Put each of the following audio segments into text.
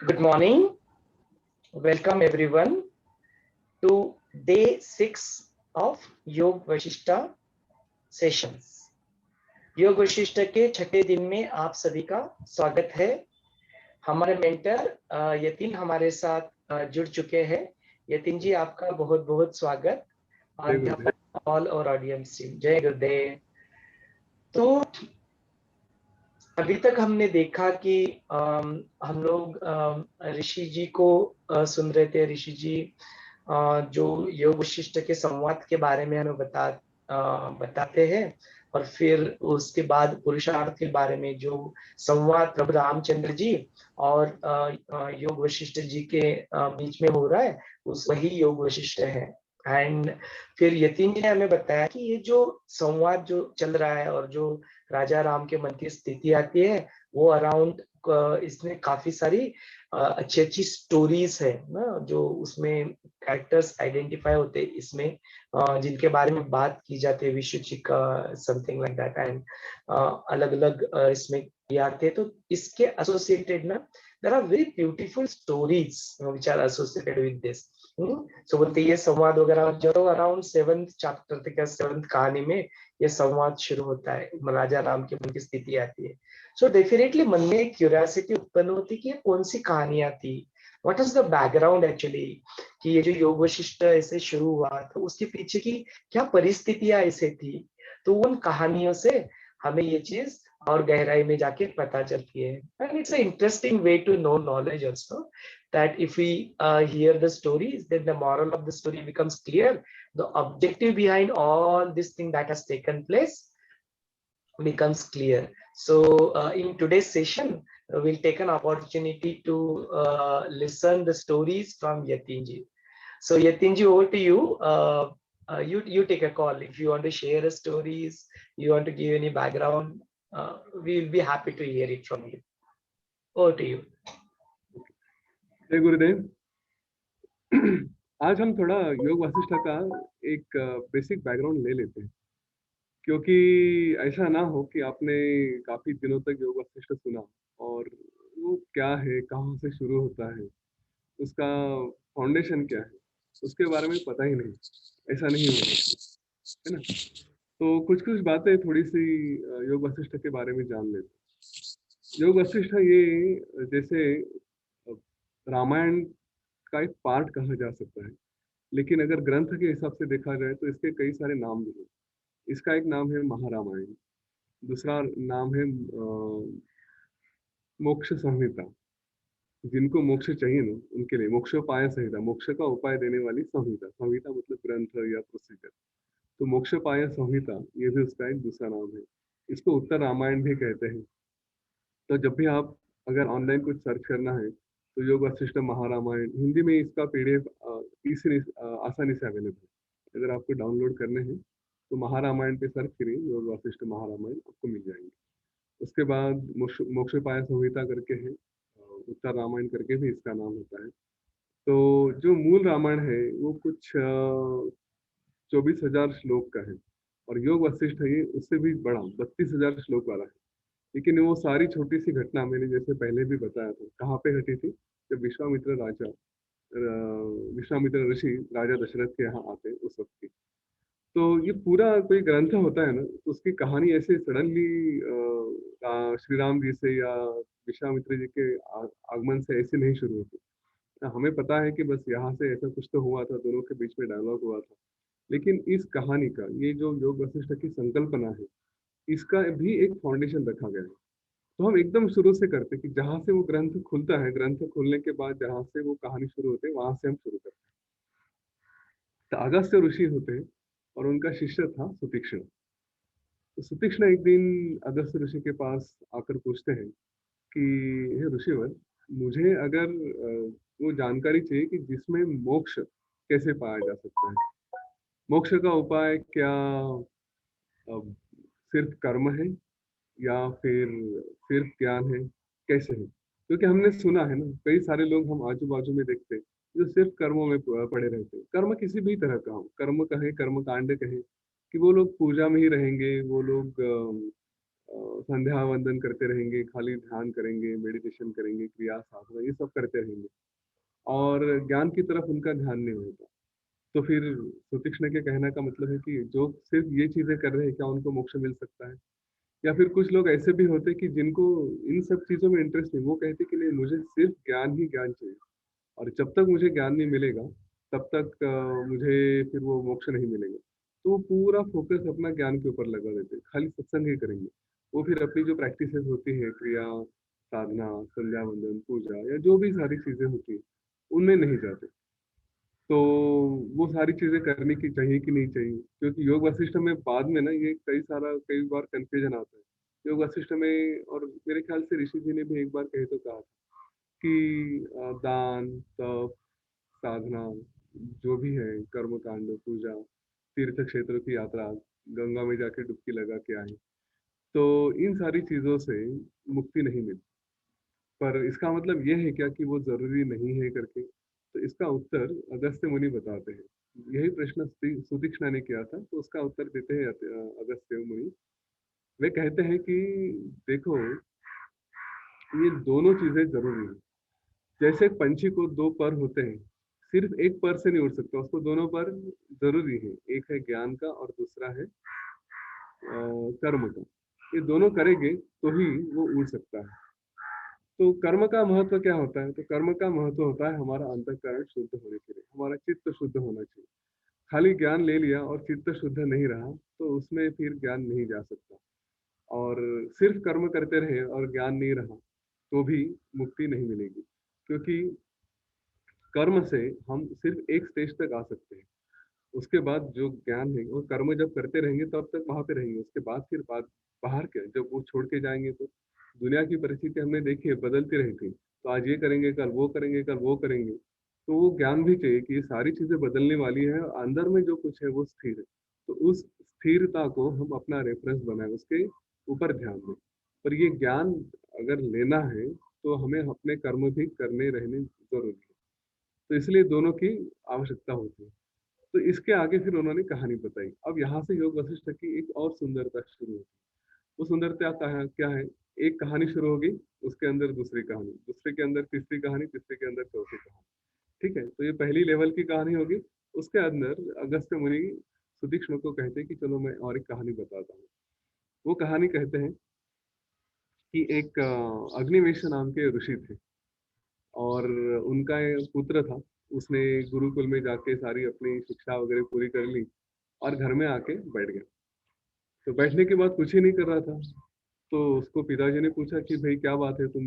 Good morning. Welcome everyone to day 6 of योग Vashishtha sessions. योग वशिष्ठ के छठे दिन में आप सभी का स्वागत है। हमारे मेंटर यतिन हमारे साथ जुड़ चुके हैं। यतिन जी, आपका बहुत बहुत स्वागत। ऑल और ऑडियंस टीम, जय गुरुदेव। तो अभी तक हमने देखा कि हम लोग ऋषि जी को सुन रहे थे। ऋषि जी जो योग वशिष्ठ के संवाद के बारे में हमें बताते हैं, और फिर उसके बाद पुरुषार्थ के बारे में जो संवाद प्रभु रामचंद्र जी और योग वशिष्ठ जी के बीच में हो रहा है, वही योग वशिष्ठ है। एंड फिर यतीन जी ने हमें बताया कि ये जो संवाद जो चल रहा है और जो राजा राम के मन की स्थिति आती है, वो अराउंड इसमें काफी सारी अच्छी अच्छी स्टोरीज है ना, जो उसमें कैरेक्टर्स आइडेंटिफाई होते हैं इसमें, जिनके बारे में बात की जाती है, विशुचि का समथिंग लाइक दैट। एंड अलग अलग इसमें आते हैं, तो इसके एसोसिएटेड ना there are very beautiful stories which are associated with this. So बोलते ये संवाद वगैरह जो अराउंड 7th चैप्टर तक, 7th कहानी में ये संवाद शुरू होता है, राजा राम के मन की स्थिति आती है। सो डेफिनेटली मन में एक क्यूरियोसिटी उत्पन्न होती है कि ये कौन सी कहानियां थी, what is the background actually, कि ये जो योग वशिष्ठ ऐसे शुरू हुआ तो उसके पीछे की क्या परिस्थितियां ऐसे थी। तो उन कहानियों से हमें ये चीज और गहराई में जाके पता चलती है। And it's a interesting way to know knowledge also, that if we hear the stories, then the moral of the story becomes clear. The objective behind all this thing that has taken place becomes clear. So in today's session, we'll take an opportunity to listen the stories from Yatin ji. So Yatin ji, over to you. You take a call if you want to share the stories, you want to give any background. We will be happy to hear it from you. Over to you. जय गुरुदेव। आज हम थोड़ा योग वशिष्ठ का एक basic background ले लेते हैं, क्योंकि ऐसा ना हो कि आपने काफी दिनों तक योग वशिष्ठ सुना और वो क्या है, कहाँ से शुरू होता है, उसका फाउंडेशन क्या है, उसके बारे में पता ही नहीं। ऐसा नहीं होगा, है ना। तो कुछ कुछ बातें थोड़ी सी योग वशिष्ठ के बारे में जान लेते। योग वशिष्ठ ये जैसे रामायण का एक पार्ट कहा जा सकता है, लेकिन अगर ग्रंथ के हिसाब से देखा जाए तो इसके कई सारे नाम भी हैं। इसका एक नाम है महारामायण, दूसरा नाम है मोक्ष संहिता। जिनको मोक्ष चाहिए ना उनके लिए मोक्षोपाय संहिता, मोक्ष का उपाय देने वाली संहिता। संहिता मतलब ग्रंथ या प्रोसीजर। तो मोक्षोपाय संहिता ये भी उसका एक दूसरा नाम है। इसको उत्तर रामायण भी कहते हैं। तो जब भी आप अगर ऑनलाइन कुछ सर्च करना है तो योग वशिष्ठ महारामायण, हिंदी में इसका पीडीएफ इजीली आसानी से अवेलेबल है। अगर आपको डाउनलोड करने हैं तो महारामायण पे सर्च करिए, योग वशिष्ठ महारामायण आपको मिल जाएंगे। उसके बाद मोक्षोपाय संहिता करके है, उत्तर रामायण करके भी इसका नाम होता है। तो जो मूल रामायण है वो कुछ 24,000 श्लोक का है, और योग वशिष्ठ है ये उससे भी बड़ा 32,000 श्लोक वाला है। लेकिन वो सारी छोटी सी घटना मैंने जैसे पहले भी बताया था, कहाँ पे घटी थी, जब विश्वामित्र ऋषि राजा दशरथ के यहाँ आते उस वक्त की। तो ये पूरा कोई ग्रंथ होता है ना, तो उसकी कहानी ऐसे सडनली श्री राम जी से या विश्वामित्र जी के आगमन से ऐसे नहीं शुरू होती। हमें पता है कि बस यहाँ से ऐसा कुछ तो हुआ था, दोनों के बीच में डायलॉग हुआ था। लेकिन इस कहानी का ये जो योग वशिष्ठ की संकल्पना है, इसका भी एक फाउंडेशन रखा गया है। तो हम एकदम शुरू से करते कि जहाँ से वो ग्रंथ खुलता है, ग्रंथ खुलने के बाद जहाँ से वो कहानी शुरू होती है वहां से हम शुरू करते हैं। तो अगस्त्य ऋषि होते हैं और उनका शिष्य था सुतीक्ष्ण। तो सुतीक्ष्ण एक दिन अगस्त्य ऋषि के पास आकर पूछते हैं कि हे ऋषिवर, मुझे अगर वो जानकारी चाहिए कि जिसमें मोक्ष कैसे पाया जा सकता है। मोक्ष का उपाय क्या सिर्फ कर्म है या फिर सिर्फ ज्ञान है, कैसे है? क्योंकि हमने सुना है ना, कई सारे लोग हम आजू बाजू में देखते हैं जो सिर्फ कर्मों में पड़े रहते हैं। कर्म किसी भी तरह का हो, कर्म कहे, कर्म कांड कहे, कि वो लोग पूजा में ही रहेंगे, वो लोग संध्या वंदन करते रहेंगे, खाली ध्यान करेंगे, मेडिटेशन करेंगे, क्रिया साधना ये सब करते रहेंगे और ज्ञान की तरफ उनका ध्यान नहीं होता। तो फिर सुतीक्ष्ण के कहने का मतलब है कि जो सिर्फ ये चीजें कर रहे हैं, क्या उनको मोक्ष मिल सकता है? या फिर कुछ लोग ऐसे भी होते हैं कि जिनको इन सब चीजों में इंटरेस्ट नहीं, वो कहते कि नहीं मुझे सिर्फ ज्ञान ही ज्ञान चाहिए और जब तक मुझे ज्ञान नहीं मिलेगा तब तक मुझे फिर वो मोक्ष नहीं मिलेगा। तो वो पूरा फोकस अपना ज्ञान के ऊपर लगा देते हैं, खाली सत्संग ही करेंगे। वो फिर अपनी जो प्रैक्टिसेस होती है, क्रिया साधना, संध्या वंदन, पूजा या जो भी सारी चीजें होती है, उनमें नहीं जाते। तो वो सारी चीजें करने की चाहिए कि नहीं चाहिए, क्योंकि योग वासिष्ठ में बाद में ना ये कई बार कंफ्यूजन आता है योग वासिष्ठ में। और मेरे ख्याल से ऋषि जी ने भी एक बार कहे तो कहा कि दान तप साधना जो भी है, कर्म कांड, पूजा, तीर्थ क्षेत्र की यात्रा, गंगा में जाके डुबकी लगा के आए, तो इन सारी चीजों से मुक्ति नहीं मिलती। पर इसका मतलब ये है क्या कि वो जरूरी नहीं है करके? तो इसका उत्तर अगस्त्य मुनि बताते हैं। यही प्रश्न सुतीक्ष्ण ने किया था, तो उसका उत्तर देते हैं अगस्त्य मुनि। वे कहते हैं कि देखो, ये दोनों चीजें जरूरी है। जैसे एक पंछी को दो पर होते हैं, सिर्फ एक पर से नहीं उड़ सकता, उसको दोनों पर जरूरी है। एक है ज्ञान का और दूसरा है कर्म का। ये दोनों करेंगे तो ही वो उड़ सकता है। तो कर्म का महत्व क्या होता है? तो कर्म का महत्व होता है हमारा अंतःकरण शुद्ध होने के लिए, हमारा चित्त शुद्ध होना चाहिए। खाली ज्ञान ले लिया और चित्त शुद्ध नहीं रहा तो उसमें फिर ज्ञान नहीं जा सकता। और सिर्फ कर्म करते रहे और ज्ञान नहीं रहा तो भी मुक्ति नहीं मिलेगी, क्योंकि कर्म से हम सिर्फ एक स्टेज तक आ सकते हैं। उसके बाद जो ज्ञान है वो कर्म जब करते रहेंगे तब तक वहां पे रहेंगे। उसके बाद फिर बाहर के जब वो छोड़ के जाएंगे तो दुनिया की परिस्थिति हमने देखी है, बदलती रहती है। तो आज ये करेंगे, कल वो करेंगे, कल वो करेंगे। तो वो ज्ञान भी चाहिए कि ये सारी चीजें बदलने वाली है और अंदर में जो कुछ है वो स्थिर है। तो उस स्थिरता को हम अपना रेफरेंस बनाए, उसके ऊपर ध्यान दें। पर ये ज्ञान अगर लेना है तो हमें अपने कर्म भी करने रहने जरूरी है। तो इसलिए दोनों की आवश्यकता होती है। तो इसके आगे फिर उन्होंने कहानी बताई। अब यहाँ से योग वशिष्ठ की एक और सुंदरता शुरू होती है। वो सुंदरता क्या है? एक कहानी शुरू होगी, उसके अंदर दूसरी कहानी, दूसरे के अंदर तीसरी कहानी, तीसरे के अंदर चौथी कहानी। ठीक है, तो ये पहली लेवल की कहानी होगी। उसके अंदर अगस्त्य मुनि सुतीक्ष्ण को कहते हैं कि चलो मैं और एक कहानी बताता हूँ। वो कहानी कहते हैं कि एक अग्निवेश नाम के ऋषि थे और उनका एक पुत्र था। उसने गुरुकुल में जाके सारी अपनी शिक्षा वगैरह पूरी कर ली और घर में आके बैठ गया। तो बैठने के बाद कुछ ही नहीं कर रहा था। तो उसको पिताजी ने पूछा कि भाई क्या बात है, तुम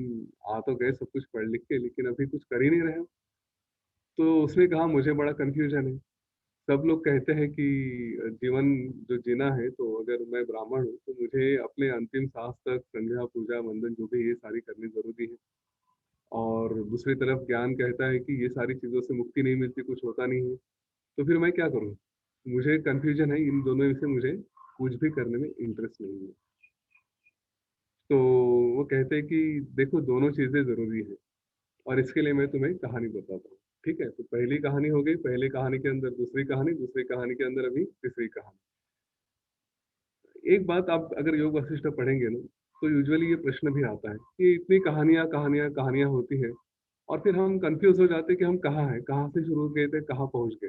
आ तो गए सब कुछ पढ़ लिख के, लेकिन अभी कुछ कर ही नहीं रहे हो। तो उसने कहा मुझे बड़ा कंफ्यूजन है। सब लोग कहते हैं कि जीवन जो जीना है, तो अगर मैं ब्राह्मण हूँ तो मुझे अपने अंतिम सांस तक संध्या पूजा वंदन जो भी ये सारी करनी जरूरी है। और दूसरी तरफ ज्ञान कहता है कि ये सारी चीजों से मुक्ति नहीं मिलती, कुछ होता नहीं है। तो फिर मैं क्या करूँ? मुझे कंफ्यूजन है, इन दोनों में से मुझे कुछ भी करने में इंटरेस्ट नहीं है। तो वो कहते हैं कि देखो दोनों चीजें जरूरी है और इसके लिए मैं तुम्हें कहानी बताता हूँ। ठीक है, तो पहली कहानी हो गई, पहली कहानी के अंदर दूसरी कहानी, दूसरी कहानी के अंदर अभी तीसरी कहानी। एक बात आप अगर योग वशिष्ठ पढ़ेंगे ना, तो यूजुअली ये प्रश्न भी आता है कि इतनी कहानियां कहानियां कहानियां होती है और फिर हम कंफ्यूज हो जाते हैं कि हम कहाँ हैं, कहाँ से शुरू गए थे, कहाँ पहुंच गए।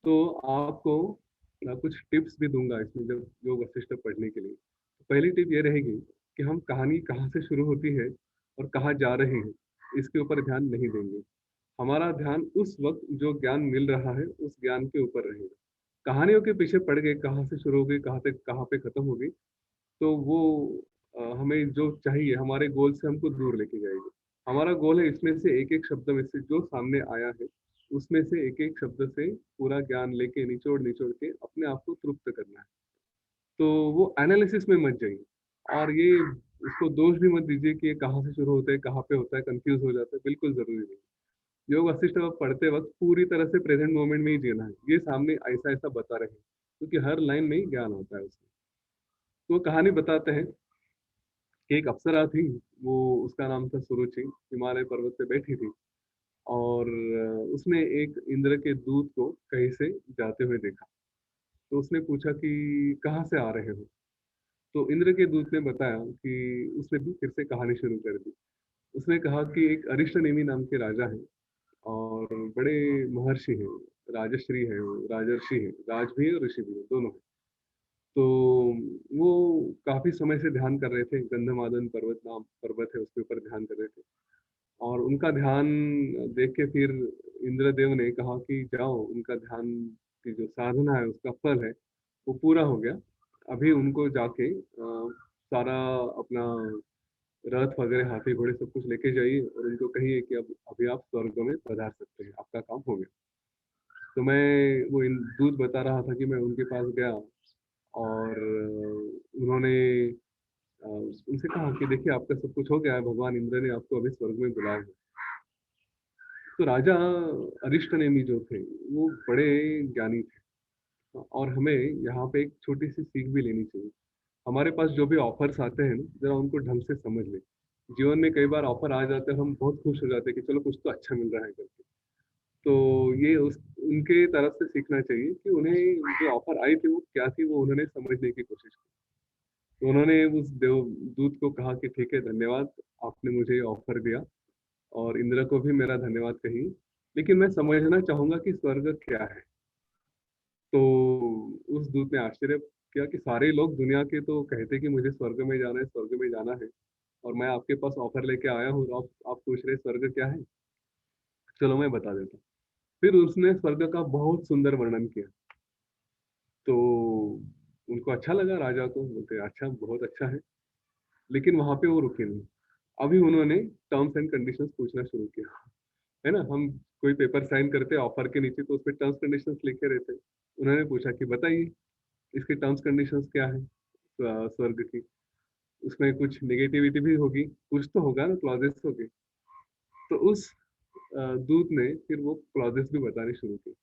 तो आपको कुछ टिप्स भी दूंगा इसमें जब योग वशिष्ठ पढ़ने के लिए। तो पहली टिप ये रहेगी कि हम कहानी कहाँ से शुरू होती है और कहाँ जा रहे हैं इसके ऊपर ध्यान नहीं देंगे। हमारा ध्यान उस वक्त जो ज्ञान मिल रहा है उस ज्ञान के ऊपर रहेगा। कहानियों के पीछे पड़ गए, कहाँ से शुरू हो गई, कहाँ पे खत्म हो गई, तो वो हमें जो चाहिए हमारे गोल से हमको दूर लेके जाएगी। हमारा गोल है इसमें से एक एक शब्द में से जो सामने आया है उसमें से एक एक शब्द से पूरा ज्ञान लेके निचोड़ निचोड़ के अपने आप को तृप्त करना है। तो वो एनालिसिस में मत जाइए और ये उसको दोष भी मत दीजिए कि ये कहाँ से शुरू होता है, कहाँ पे होता है, कंफ्यूज हो जाता है, बिल्कुल जरूरी नहीं। योग वशिष्ठ आप पढ़ते वक्त पूरी तरह से प्रेजेंट मोमेंट में ही जीना है। ये सामने ऐसा ऐसा बता रहे हैं क्योंकि हर लाइन में ही ज्ञान होता है उसमें। तो कहानी बताते हैं कि एक अप्सरा थी, वो उसका नाम था सुरुचि, हिमालय पर्वत पे बैठी थी और उसने एक इंद्र के दूत को कहीं से जाते हुए देखा। तो उसने पूछा कि कहाँ से आ रहे हो? तो इंद्र के दूत ने बताया कि उसने भी फिर से कहानी शुरू कर दी। उसने कहा कि एक अरिष्टनेमि नाम के राजा हैं और बड़े महर्षि हैं, राजश्री हैं, राजर्षि हैं, राज भी है और ऋषि भी है, दोनों हैं। तो वो काफी समय से ध्यान कर रहे थे, गंधमादन पर्वत नाम पर्वत है उसके ऊपर ध्यान कर रहे थे। और उनका ध्यान देख के फिर इंद्रदेव ने कहा कि जाओ, उनका ध्यान की जो साधना है उसका फल है वो पूरा हो गया। अभी उनको जाके सारा अपना रथ वगैरह, हाथी घोड़े सब कुछ लेके जाइए और उनको कहिए कि अब अभी आप स्वर्ग में पधार सकते हैं, आपका काम हो गया। तो मैं वो दूत बता रहा था कि मैं उनके पास गया और उन्होंने उनसे कहा कि देखिए आपका सब कुछ हो गया है, भगवान इंद्र ने आपको अभी स्वर्ग में बुलाया है। तो राजा अरिष्टनेमि जो थे वो बड़े ज्ञानी थे और हमें यहाँ पे एक छोटी सी सीख भी लेनी चाहिए। हमारे पास जो भी ऑफर्स आते हैं ना, जरा उनको ढंग से समझ ले। जीवन में कई बार ऑफर आ जाते हैं, हम बहुत खुश हो जाते हैं कि चलो कुछ तो अच्छा मिल रहा है करके। तो ये उस उनके तरफ से सीखना चाहिए कि उन्हें जो ऑफर आई थी वो क्या थी, वो उन्होंने समझने की कोशिश की। तो उन्होंने उस देव दूत को कहा कि ठीक है, धन्यवाद, आपने मुझे ऑफर दिया और इंद्र को भी मेरा धन्यवाद कहिए, लेकिन मैं समझना चाहूंगा कि स्वर्ग क्या है। तो उस दूत ने आश्चर्य किया कि सारे लोग दुनिया के तो कहते कि मुझे स्वर्ग में जाना है, स्वर्ग में जाना है, और मैं आपके पास ऑफर लेके आया हूँ, आप पूछ रहे स्वर्ग क्या है। चलो मैं बता देता हूँ। फिर उसने स्वर्ग का बहुत सुंदर वर्णन किया। तो उनको अच्छा लगा, राजा को, बोलते अच्छा, बहुत अच्छा है। लेकिन वहां पे वो रुके नहीं। अभी उन्होंने टर्म्स एंड कंडीशंस पूछना शुरू किया। है ना, हम कोई पेपर साइन करते हैं ऑफर के नीचे तो उस पर टर्म्स कंडीशंस लिखे रहते हैं। उन्होंने पूछा कि बताइए इसके टर्म्स कंडीशंस क्या है स्वर्ग की। उसमें कुछ नेगेटिविटी भी होगी, कुछ तो होगा ना, क्लॉजेस होगी। तो उस दूत ने फिर वो क्लॉजेस भी बताने शुरू की।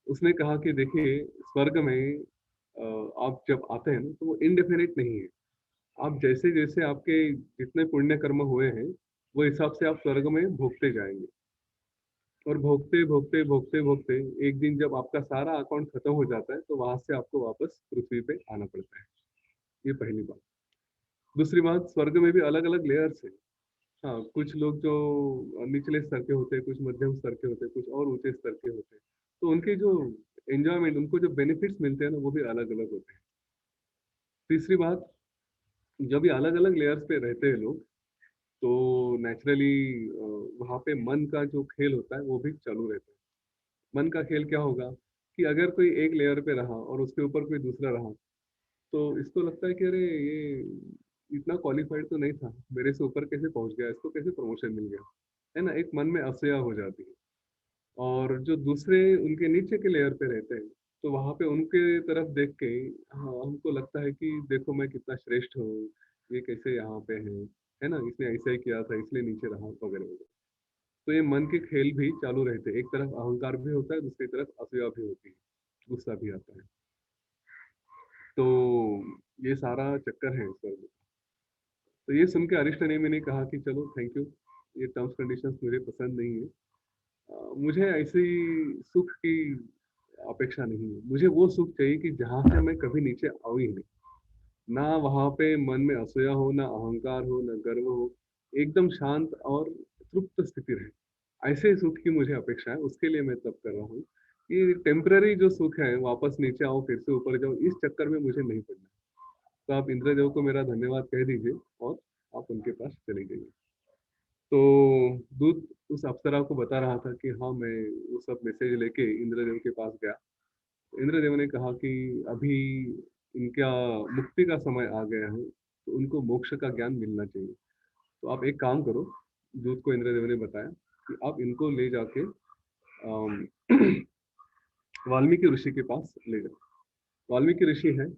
उसने कहा कि देखिए, स्वर्ग में आप जब आते हैं ना तो वो इनडेफिनेट नहीं है। आप जैसे जैसे आपके जितने पुण्य कर्म हुए हैं वो हिसाब से आप स्वर्ग में भोगते जाएंगे। और भोगते भोगते भोगते भोगते एक दिन जब आपका सारा अकाउंट खत्म हो जाता है तो वहां से आपको वापस पृथ्वी पे आना पड़ता है। ये पहली बात। दूसरी बात, स्वर्ग में भी अलग अलग लेयर्स है। हाँ, कुछ लोग जो निचले स्तर के होते हैं, कुछ मध्यम स्तर के होते हैं, कुछ और ऊंचे स्तर के होते हैं। तो उनके जो एंजॉयमेंट, उनको जो बेनिफिट्स मिलते हैं ना, वो भी अलग अलग होते हैं। तीसरी बात, जब ये अलग अलग लेयर्स पे रहते हैं लोग, तो नेचुरली वहाँ पे मन का जो खेल होता है वो भी चालू रहता है। मन का खेल क्या होगा कि अगर कोई एक लेयर पे रहा और उसके ऊपर कोई दूसरा रहा, तो इसको लगता है कि अरे ये इतना क्वालिफाइड तो नहीं था, मेरे से ऊपर कैसे पहुंच गया, इसको कैसे प्रमोशन मिल गया। है ना, एक मन में असूया हो जाती है। और जो दूसरे उनके नीचे के लेयर पे रहते हैं, तो वहां पे उनके तरफ देख के, हाँ, हमको लगता है कि देखो मैं कितना श्रेष्ठ हूँ, ये कैसे यहाँ पे है ना, इसने ऐसा ही किया था इसलिए नीचे रहा, वगैरह वगैरह। तो ये मन के खेल भी चालू रहते हैं। एक तरफ अहंकार भी होता है, दूसरी तरफ असूया भी होती है, गुस्सा भी आता है। तो ये सारा चक्कर है स्वर्ग में। तो ये सुन के अरिष्टनेमि ने कहा कि चलो थैंक यू, ये टर्म्स कंडीशंस मुझे पसंद नहीं है। मुझे ऐसी सुख की अपेक्षा नहीं है। मुझे वो सुख चाहिए कि जहाँ से मैं कभी नीचे आऊँ ही नहीं। ना वहाँ पे मन में असूया हो, ना अहंकार हो, ना गर्व हो। एकदम शांत और तृप्त स्थिति रहे। ऐसे सुख की मुझे अपेक्षा है, उसके लिए मैं तब कर रहा हूँ। ये टेम्पररी जो सुख है, वापस नीचे आओ फिर से ऊपर जाओ, इस चक्कर में मुझे नहीं पड़ना। तो आप इंद्रदेव को मेरा धन्यवाद कह दीजिए और आप उनके पास चले जाइए। तो दूत उस अप्सरा को बता रहा था कि हाँ, मैं वो सब मैसेज लेके इंद्रदेव के पास गया। तो इंद्रदेव ने कहा कि अभी इनका मुक्ति का समय आ गया है, तो उनको मोक्ष का ज्ञान मिलना चाहिए। तो आप एक काम करो, दूत को इंद्रदेव ने बताया कि आप इनको ले जाके अम, वाल्मीकि ऋषि के पास ले जाओ। वाल्मीकि ऋषि हैं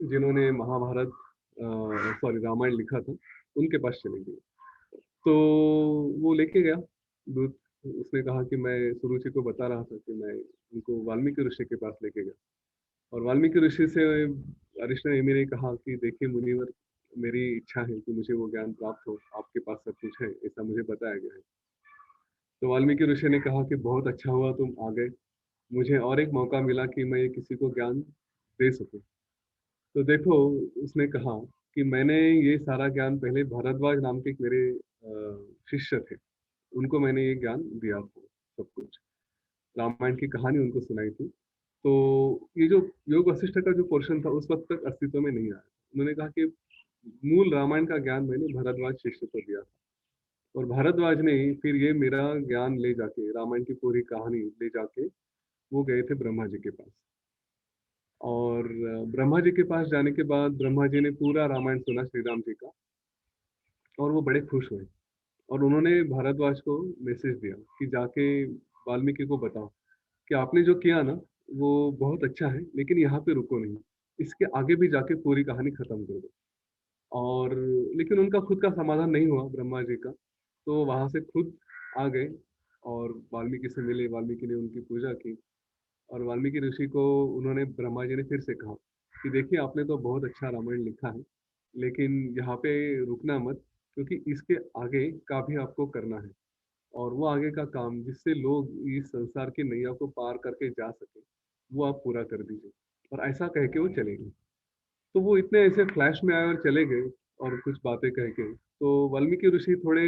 जिन्होंने महाभारत, सॉरी, रामायण लिखा था, उनके पास चले गए। तो वो लेके गया दूत। उसने कहा कि मैं सुरुचि को बता रहा था कि मैं उनको वाल्मीकि ऋषि के पास लेके गया। और वाल्मीकि ऋषि से अरिष्टनेमि ने कहा कि देखिए मुनिवर, मेरी इच्छा है कि मुझे वो ज्ञान प्राप्त हो, आपके पास सब कुछ है ऐसा मुझे बताया गया है। तो वाल्मीकि ऋषि ने कहा कि बहुत अच्छा हुआ तुम आ गए, मुझे और एक मौका मिला कि मैं किसी को ज्ञान दे सकूं। तो देखो, उसने कहा कि मैंने ये सारा ज्ञान पहले भारद्वाज नाम के एक मेरे शिष्य थे, उनको मैंने ये ज्ञान दिया था, सब कुछ रामायण की कहानी उनको सुनाई थी। तो ये जो योग वशिष्ठ का जो पोर्शन था उस वक्त तक अस्तित्व में नहीं आया। उन्होंने कहा कि मूल रामायण का ज्ञान मैंने भारद्वाज शिष्य को दिया था, और भारद्वाज ने फिर ये मेरा ज्ञान ले जाके, रामायण की पूरी कहानी ले जाके वो गए थे ब्रह्मा जी के पास। और ब्रह्मा जी के पास जाने के बाद ब्रह्मा जी ने पूरा रामायण सुना श्री राम जी का, और वो बड़े खुश हुए। और उन्होंने भारद्वाज को मैसेज दिया कि जाके वाल्मीकि को बताओ कि आपने जो किया ना वो बहुत अच्छा है, लेकिन यहाँ पे रुको नहीं, इसके आगे भी जाके पूरी कहानी खत्म कर दो। और लेकिन उनका खुद का समाधान नहीं हुआ ब्रह्मा जी का, तो वहां से खुद आ गए और वाल्मीकि से मिले। वाल्मीकि ने उनकी पूजा की, और वाल्मीकि ऋषि को उन्होंने, ब्रह्मा जी ने फिर से कहा कि देखिए आपने तो बहुत अच्छा रामायण लिखा है, लेकिन यहाँ पे रुकना मत, क्योंकि इसके आगे का भी आपको करना है। और वो आगे का काम जिससे लोग इस संसार की नैया को पार करके जा सके, वो आप पूरा कर दीजिए। और ऐसा कह के वो चले गए। तो वो इतने ऐसे फ्लैश में आए और चले गए, और कुछ बातें कह के, तो वाल्मीकि ऋषि थोड़े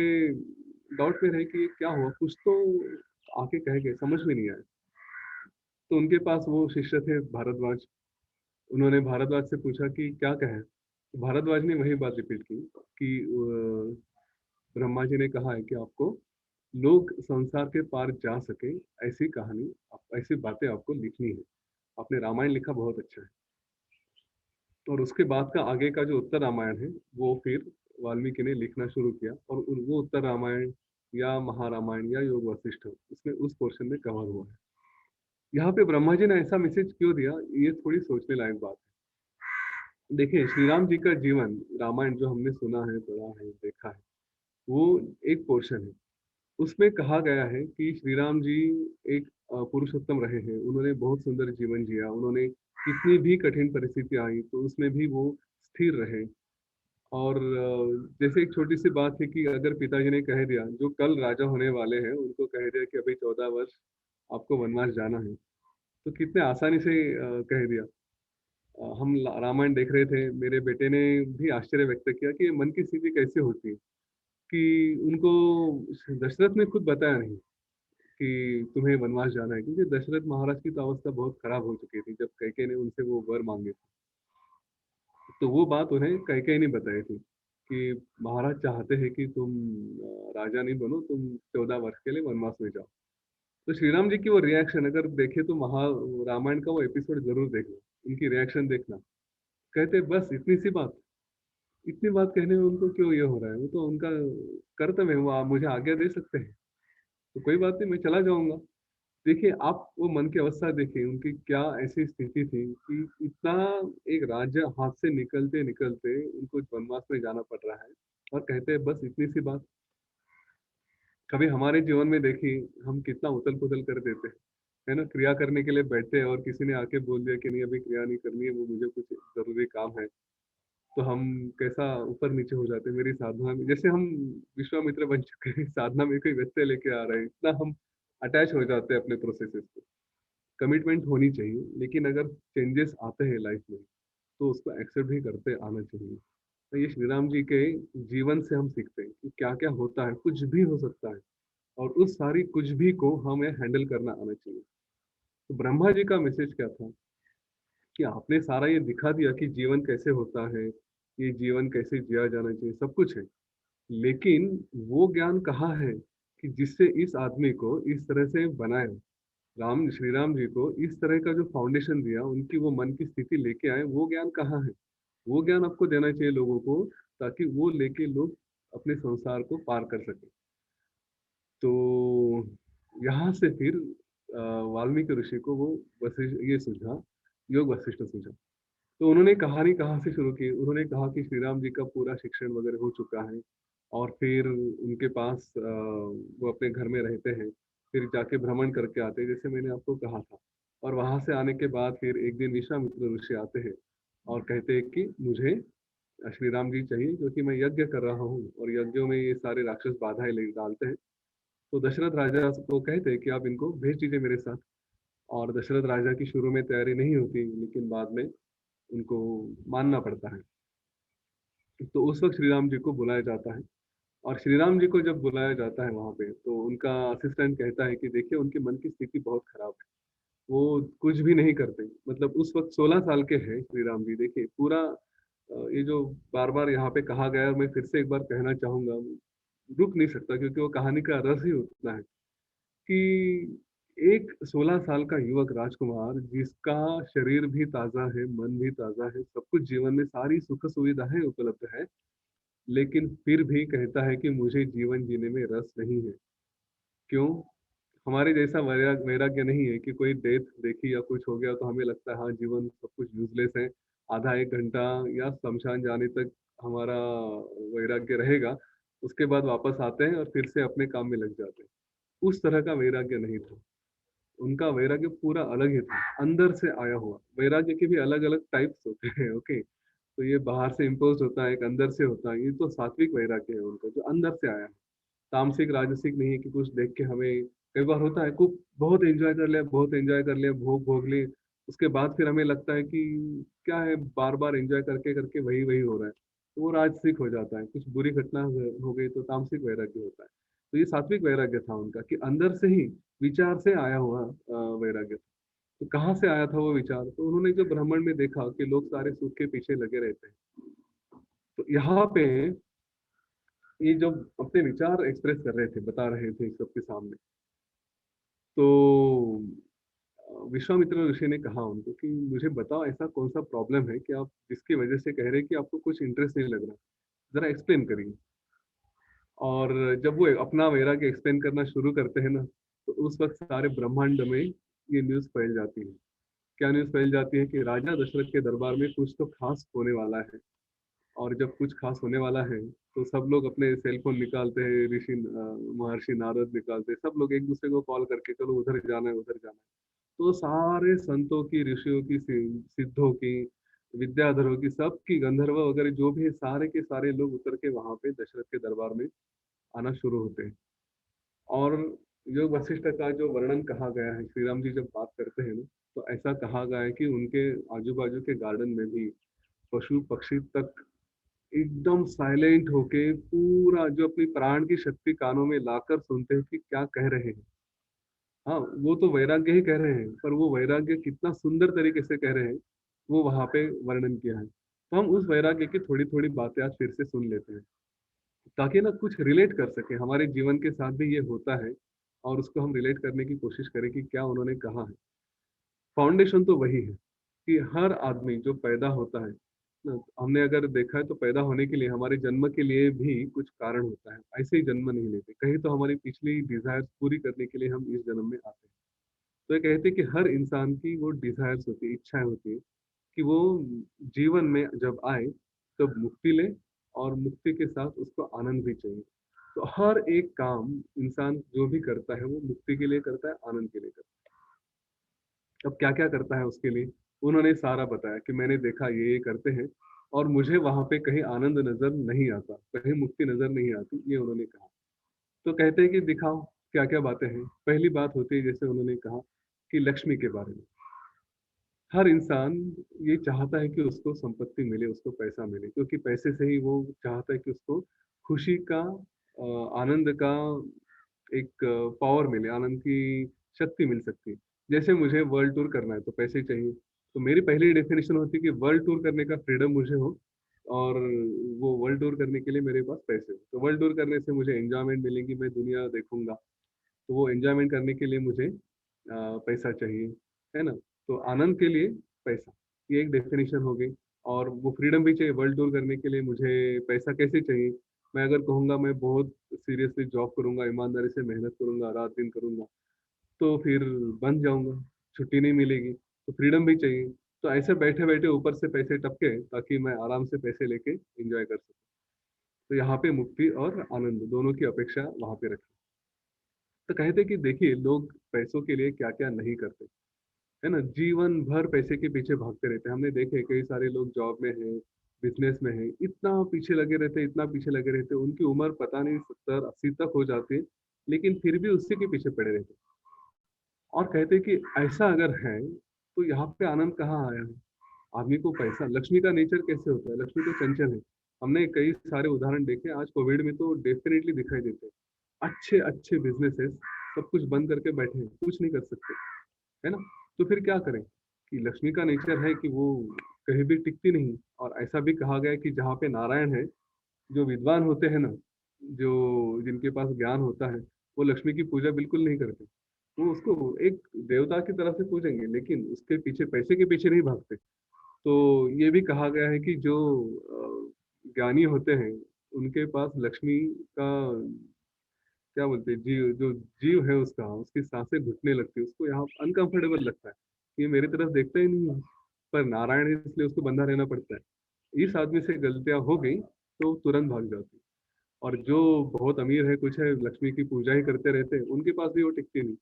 डाउट में रहे कि ये क्या हुआ, कुछ तो आके कह गए, समझ में नहीं आया। तो उनके पास वो शिष्य थे भारद्वाज, उन्होंने भारद्वाज से पूछा कि क्या कहे। तो भारद्वाज ने वही बात रिपीट की कि ब्रह्मा जी ने कहा है कि आपको लोग संसार के पार जा सके, ऐसी कहानी, ऐसी बातें आपको लिखनी है। आपने रामायण लिखा बहुत अच्छा है। और उसके बाद का आगे का जो उत्तर रामायण है वो फिर वाल्मीकि ने लिखना शुरू किया, और वो उत्तर रामायण या महारामायण या योग वशिष्ठ उसमें उस पोर्शन में कवर हुआ है। यहाँ पे ब्रह्मा जी ने ऐसा मैसेज क्यों दिया, ये थोड़ी सोचने लायक बात है। देखिए श्री राम जी का जीवन, रामायण जो हमने सुना है, पढ़ा है, देखा है, वो एक पोर्शन है। उसमें कहा गया है कि श्री राम जी एक पुरुषोत्तम रहे हैं, उन्होंने बहुत सुंदर जीवन जिया, उन्होंने कितनी भी कठिन परिस्थिति आई तो उसमें भी वो स्थिर रहे। और जैसे एक छोटी सी बात है कि अगर पिताजी ने कह दिया, जो कल राजा होने वाले हैं उनको कह दिया कि अभी 14 वर्ष आपको वनवास जाना है, तो कितने आसानी से कह दिया। हम रामायण देख रहे थे, मेरे बेटे ने भी आश्चर्य व्यक्त किया कि ये मन की स्थिति कैसे होती है, कि उनको दशरथ ने खुद बताया नहीं कि तुम्हें वनवास जाना है, क्योंकि दशरथ महाराज की तो अवस्था बहुत खराब हो चुकी थी जब कैकेयी ने उनसे वो वर मांगे थे। तो वो बात उन्हें कैकेयी ने बताई थी कि महाराज चाहते हैं कि तुम राजा नहीं बनो, तुम 14 वर्ष के लिए वनवास में जाओ। तो श्री राम जी की वो रिएक्शन अगर देखे तो महा रामायण का वो एपिसोड जरूर देखना, उनकी रिएक्शन देखना। कहते बस इतनी सी बात, इतनी बात कहने में उनको क्यों ये हो रहा है, वो तो उनका कर्तव्य है, वो मुझे आज्ञा दे सकते हैं, तो कोई बात नहीं, मैं चला जाऊंगा। देखिए आप वो मन की अवस्था देखिए, उनकी क्या ऐसी स्थिति थी कि इतना एक राज्य हाथ से निकलते निकलते उनको वनवास में जाना पड़ रहा है, और कहते हैं बस इतनी सी बात। कभी हमारे जीवन में देखिए हम कितना उथल पुथल कर देते हैं, है ना, क्रिया करने के लिए बैठते हैं और किसी ने आके बोल दिया कि नहीं अभी क्रिया नहीं करनी है, वो मुझे कुछ जरूरी काम है, तो हम कैसा ऊपर नीचे हो जाते हैं। मेरी साधना में जैसे हम विश्वामित्र बन चुके हैं, साधना में कोई व्यत्यय लेके आ रहे हैं, इतना हम अटैच हो जाते हैं अपने प्रोसेसेस को। कमिटमेंट होनी चाहिए, लेकिन अगर चेंजेस आते हैं लाइफ में तो उसको एक्सेप्ट भी करते आना चाहिए। तो ये श्री राम जी के जीवन से हम सीखते हैं कि क्या क्या होता है, कुछ भी हो सकता है, और उस सारी कुछ भी को हमें हैंडल करना आना चाहिए। तो ब्रह्मा जी का मैसेज क्या था कि आपने सारा ये दिखा दिया कि जीवन कैसे होता है, ये जीवन कैसे जिया जाना चाहिए, सब कुछ है, लेकिन वो ज्ञान कहाँ है कि जिससे इस आदमी को इस तरह से बनाए, राम श्री राम जी को इस तरह का जो फाउंडेशन दिया, उनकी वो मन की स्थिति लेके आए, वो ज्ञान कहाँ है। वो ज्ञान आपको देना चाहिए लोगों को, ताकि वो लेके लोग अपने संसार को पार कर सके। तो यहाँ से फिर वाल्मीकि ऋषि को वो वशिष्ठ ये सूझा, योग वशिष्ठ सूझा। तो उन्होंने कहानी कहाँ से शुरू की, उन्होंने कहा कि श्री राम जी का पूरा शिक्षण वगैरह हो चुका है, और फिर उनके पास वो अपने घर में रहते हैं, फिर जाके भ्रमण करके आते हैं जैसे मैंने आपको कहा था। और वहां से आने के बाद फिर एक दिन विश्वामित्र ऋषि आते हैं और कहते हैं कि मुझे श्री राम जी चाहिए, क्योंकि मैं यज्ञ कर रहा हूँ और यज्ञों में ये सारे राक्षस बाधाएं ले डालते हैं। तो दशरथ राजा को कहते हैं कि आप इनको भेज दीजिए मेरे साथ। और दशरथ राजा की शुरू में तैयारी नहीं होती, लेकिन बाद में उनको मानना पड़ता है। तो उस वक्त श्री राम जी को बुलाया जाता है, और श्री राम जी को जब बुलाया जाता है वहां पे, तो उनका असिस्टेंट कहता है कि देखिए उनके मन की स्थिति बहुत खराब है, वो कुछ भी नहीं करते। मतलब उस वक्त 16 साल के हैं श्री राम जी। देखिए पूरा ये जो बार बार यहाँ पे कहा गया, मैं फिर से एक बार कहना चाहूंगा, रुक नहीं सकता, क्योंकि वो कहानी का रस ही उतना है कि एक 16 साल का युवक राजकुमार, जिसका शरीर भी ताजा है, मन भी ताजा है, सब कुछ जीवन में सारी सुख सुविधाएं उपलब्ध है, लेकिन फिर भी कहता है कि मुझे जीवन जीने में रस नहीं है। क्यों? हमारे जैसा वैराग्य नहीं है कि कोई डेथ देखी या कुछ हो गया तो हमें लगता है हाँ जीवन सब कुछ यूजलेस है, आधा एक घंटा या शमशान जाने तक हमारा वैराग्य रहेगा, उसके बाद वापस आते हैं और फिर से अपने काम में लग जाते हैं। उस तरह का वैराग्य नहीं था। उनका वैराग्य पूरा अलग ही था, अंदर से आया हुआ। वैराग्य के भी अलग अलग टाइप्स होते हैं, ओके। तो ये बाहर से इम्पोज होता है, एक अंदर से होता है। ये तो सात्विक वैराग्य है उनका, जो अंदर से आया है। तामसिक राजसिक नहीं है कि कुछ देख के हमें, कई बार होता है कुछ बहुत एंजॉय कर लिया, बहुत एंजॉय कर लिया, भोग भोग लिए, उसके बाद फिर हमें लगता है कि क्या है, बार बार एंजॉय करके करके वही वही हो रहा है, तो वो राजसिक हो जाता है। कुछ बुरी घटना हो गई तो तामसिक वैराग्य होता है। तो ये सात्विक वैराग्य था उनका, कि अंदर से ही विचार से आया हुआ वैराग्य था। तो कहाँ से आया था वो विचार? तो उन्होंने जो ब्राह्मण में देखा कि लोग सारे सुख के पीछे लगे रहते हैं, तो यहाँ पे ये जब अपने विचार एक्सप्रेस कर रहे थे, बता रहे थे सबके सामने, तो विश्वामित्र ऋषि ने कहा उनको कि मुझे बताओ ऐसा कौन सा प्रॉब्लम है कि आप जिसकी वजह से कह रहे हैं कि आपको कुछ इंटरेस्ट नहीं लग रहा, जरा एक्सप्लेन करिए। और जब वो अपना वैराग्य एक्सप्लेन करना शुरू करते हैं ना, तो उस वक्त सारे ब्रह्मांड में ये न्यूज फैल जाती है। क्या न्यूज फैल जाती है? कि राजा दशरथ के दरबार में कुछ तो खास होने वाला है। और जब कुछ खास होने वाला है तो सब लोग अपने सेल फोन निकालते हैं, महर्षि नारद निकालते हैं, सब लोग एक दूसरे को कॉल करके चलो उधर जाना है, उधर जाना है। तो सारे संतों की, ऋषियों की, सिद्धों की, विद्याधरों की, सबकी, गंधर्व वगैरह जो भी है, सारे के सारे लोग उतर के वहां पे दशरथ के दरबार में आना शुरू होते हैं। और योग वशिष्ठ का जो वर्णन कहा गया है, श्री राम जी जब बात करते हैं ना, तो ऐसा कहा गया है कि उनके आजू बाजू के गार्डन में भी पशु पक्षी तक एकदम साइलेंट होके, पूरा जो अपनी प्राण की शक्ति कानों में लाकर सुनते हैं कि क्या कह रहे हैं। हाँ, वो तो वैराग्य ही कह रहे हैं, पर वो वैराग्य कितना सुंदर तरीके से कह रहे हैं, वो वहां पे वर्णन किया है। तो हम उस वैराग्य की थोड़ी थोड़ी बातें आज फिर से सुन लेते हैं, ताकि ना कुछ रिलेट कर सके, हमारे जीवन के साथ भी ये होता है, और उसको हम रिलेट करने की कोशिश करें कि क्या उन्होंने कहा है। फाउंडेशन तो वही है कि हर आदमी जो पैदा होता है ना, हमने अगर देखा है तो पैदा होने के लिए, हमारे जन्म के लिए भी कुछ कारण होता है, ऐसे ही जन्म नहीं लेते, कहीं तो हमारी पिछली डिजायर्स पूरी करने के लिए हम इस जन्म में आते हैं। तो ये कहते हैं कि हर इंसान की वो डिजायर्स होती है, इच्छाएं होती है, कि वो जीवन में जब आए तब मुक्ति ले, और मुक्ति के साथ उसको आनंद भी चाहिए। तो हर एक काम इंसान जो भी करता है वो मुक्ति के लिए करता है, आनंद के लिए करता है। अब क्या क्या करता है उसके लिए, उन्होंने सारा बताया कि मैंने देखा ये करते हैं, और मुझे वहां पे कहीं आनंद नजर नहीं आता, कहीं मुक्ति नजर नहीं आती, ये उन्होंने कहा। तो कहते हैं कि दिखाओ क्या क्या बातें हैं। पहली बात होती है, जैसे उन्होंने कहा, कि लक्ष्मी के बारे में। हर इंसान ये चाहता है कि उसको संपत्ति मिले, उसको पैसा मिले, क्योंकि पैसे से ही वो चाहता है कि उसको खुशी का, आनंद का एक पावर मिले, आनंद की शक्ति मिल सकती है। जैसे मुझे वर्ल्ड टूर करना है तो पैसे चाहिए, तो मेरी पहली डेफिनेशन होती है कि वर्ल्ड टूर करने का फ्रीडम मुझे हो, और वो वर्ल्ड टूर करने के लिए मेरे पास पैसे हो। तो वर्ल्ड टूर करने से मुझे एंजॉयमेंट मिलेगी, मैं दुनिया देखूंगा, तो वो एंजॉयमेंट करने के लिए मुझे पैसा चाहिए, है ना। तो आनंद के लिए पैसा, ये एक डेफिनेशन हो गई। और वो फ्रीडम भी चाहिए, वर्ल्ड टूर करने के लिए मुझे पैसा कैसे चाहिए? मैं अगर कहूँगा मैं बहुत सीरियसली जॉब करूंगा, ईमानदारी से मेहनत करूंगा, रात दिन करूंगा, तो फिर बंद जाऊंगा, छुट्टी नहीं मिलेगी। तो फ्रीडम भी चाहिए। तो ऐसे बैठे बैठे ऊपर से पैसे टपके, ताकि मैं आराम से पैसे लेके एंजॉय कर सकूं। तो यहाँ पे मुक्ति और आनंद दोनों की अपेक्षा वहां पे रखी। तो कहते कि देखिए लोग पैसों के लिए क्या क्या नहीं करते, है ना, जीवन भर पैसे के पीछे भागते रहते हैं। हमने देखे कई सारे लोग जॉब में हैं, बिजनेस में हैं, इतना पीछे लगे रहते हैं, इतना पीछे लगे रहते हैं, उनकी उम्र पता नहीं 70 80 तक हो जाती है, लेकिन फिर भी उसी के पीछे पड़े रहते हैं। और कहते हैं कि ऐसा अगर है तो यहाँ पे आनंद कहाँ आया है? आदमी को पैसा, लक्ष्मी का नेचर कैसे होता है, लक्ष्मी तो चंचल है। हमने कई सारे उदाहरण देखे, आज कोविड में तो डेफिनेटली दिखाई देते हैं। अच्छे अच्छे बिजनेसेस सब कुछ बंद करके बैठे हैं, कुछ नहीं कर सकते, है ना। तो फिर क्या करें कि लक्ष्मी का नेचर है कि वो कहीं भी टिकती नहीं। और ऐसा भी कहा गया है कि जहाँ पे नारायण है, जो विद्वान होते हैं ना, जो जिनके पास ज्ञान होता है, वो लक्ष्मी की पूजा बिल्कुल नहीं करते। वो उसको एक देवता की तरह से पूजेंगे, लेकिन उसके पीछे, पैसे के पीछे नहीं भागते। तो ये भी कहा गया है कि जो ज्ञानी होते हैं, उनके पास लक्ष्मी का, क्या बोलते हैं, जीव, जो जीव है उसका, उसकी सांसें घुटने लगती है, उसको यहाँ अनकंफर्टेबल लगता है, ये मेरी तरफ देखता ही नहीं है। पर नारायण है इसलिए उसको बंधा रहना पड़ता है। इस आदमी से गलतियां हो गई तो तुरंत भाग जाती। और जो बहुत अमीर है, कुछ है, लक्ष्मी की पूजा ही करते रहते हैं, उनके पास भी वो टिकती नहीं।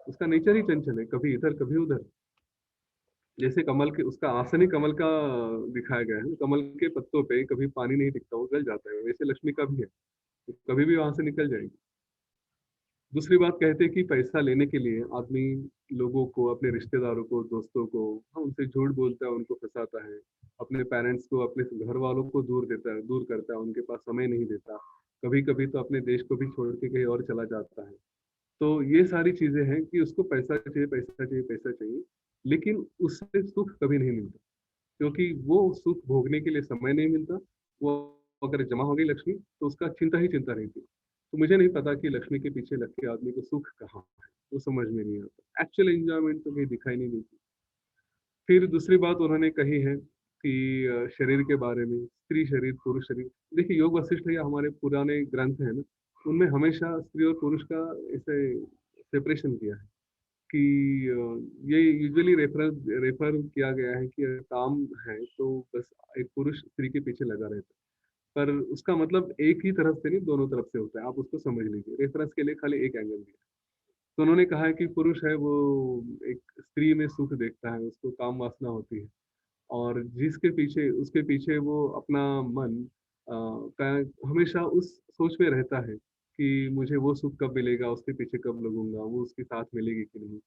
उसका नेचर ही चंचल है, कभी इधर कभी उधर। जैसे कमल के, उसका आसन ही कमल का दिखाया गया है, कमल के पत्तों पे कभी पानी नहीं टिकता, वो गल जाता है, वैसे लक्ष्मी का भी है, तो कभी भी वहां से निकल जाएगी। दूसरी बात, कहते हैं कि पैसा लेने के लिए आदमी लोगों को, अपने रिश्तेदारों को, दोस्तों को, हाँ, उनसे झूठ बोलता है, उनको फंसाता है। अपने पेरेंट्स को, अपने घर वालों को दूर देता है, दूर करता है, उनके पास समय नहीं देता। कभी कभी तो अपने देश को भी छोड़ के कहीं और चला जाता है। तो ये सारी चीजें हैं कि उसको पैसा चाहिए, पैसा चाहिए, पैसा चाहिए, लेकिन उससे सुख कभी नहीं मिलता, क्योंकि वो सुख भोगने के लिए समय नहीं मिलता। वो अगर जमा हो गई लक्ष्मी, तो उसका चिंता ही चिंता रहती। तो मुझे नहीं पता कि लक्ष्मी के पीछे लग के आदमी को सुख कहाँ है, वो समझ में नहीं आता। एक्चुअल एंजॉयमेंट तो कहीं दिखाई नहीं देती। फिर दूसरी बात उन्होंने कही है कि शरीर के बारे में, स्त्री शरीर, पुरुष शरीर। देखिए, योग वशिष्ठ या हमारे पुराने ग्रंथ है ना, उनमें हमेशा स्त्री और पुरुष का इसे सेपरेशन किया है कि ये यूजुअली रेफर रेफर किया गया है कि काम है तो बस एक पुरुष स्त्री के पीछे लगा रहता है। पर उसका मतलब एक ही तरफ से नहीं, दोनों तरफ से होता है, आप उसको समझ लीजिए। रेफरेंस के लिए खाली एक एंगल दिया। तो उन्होंने कहा है कि पुरुष है वो एक स्त्री में सुख देखता है, उसको काम वासना होती है, और जिसके पीछे, उसके पीछे वो अपना मन का हमेशा उस सोच में रहता है कि मुझे वो सुख कब मिलेगा, उसके पीछे कब लगूंगा, वो उसके साथ मिलेगी कि नहीं।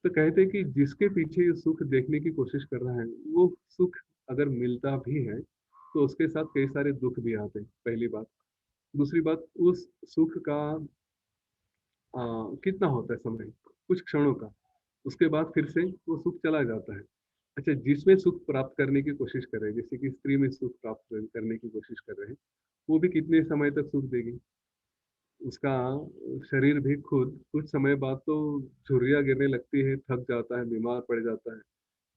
तो कहते हैं कि जिसके पीछे ये सुख देखने की कोशिश कर रहा है, वो सुख अगर मिलता भी है तो उसके साथ कई सारे दुख भी आते हैं, पहली बात। दूसरी बात, उस सुख का कितना होता है समय, कुछ क्षणों का, उसके बाद फिर से वो सुख चला जाता है। अच्छा, जिसमें सुख प्राप्त करने की कोशिश कर रहे हैं, जैसे कि स्त्री में सुख प्राप्त करने की कोशिश कर रहे हैं, वो भी कितने समय तक सुख देगी। उसका शरीर भी खुद कुछ समय बाद तो झुर्रियाँ गिरने लगती है, थक जाता है, बीमार पड़ जाता है,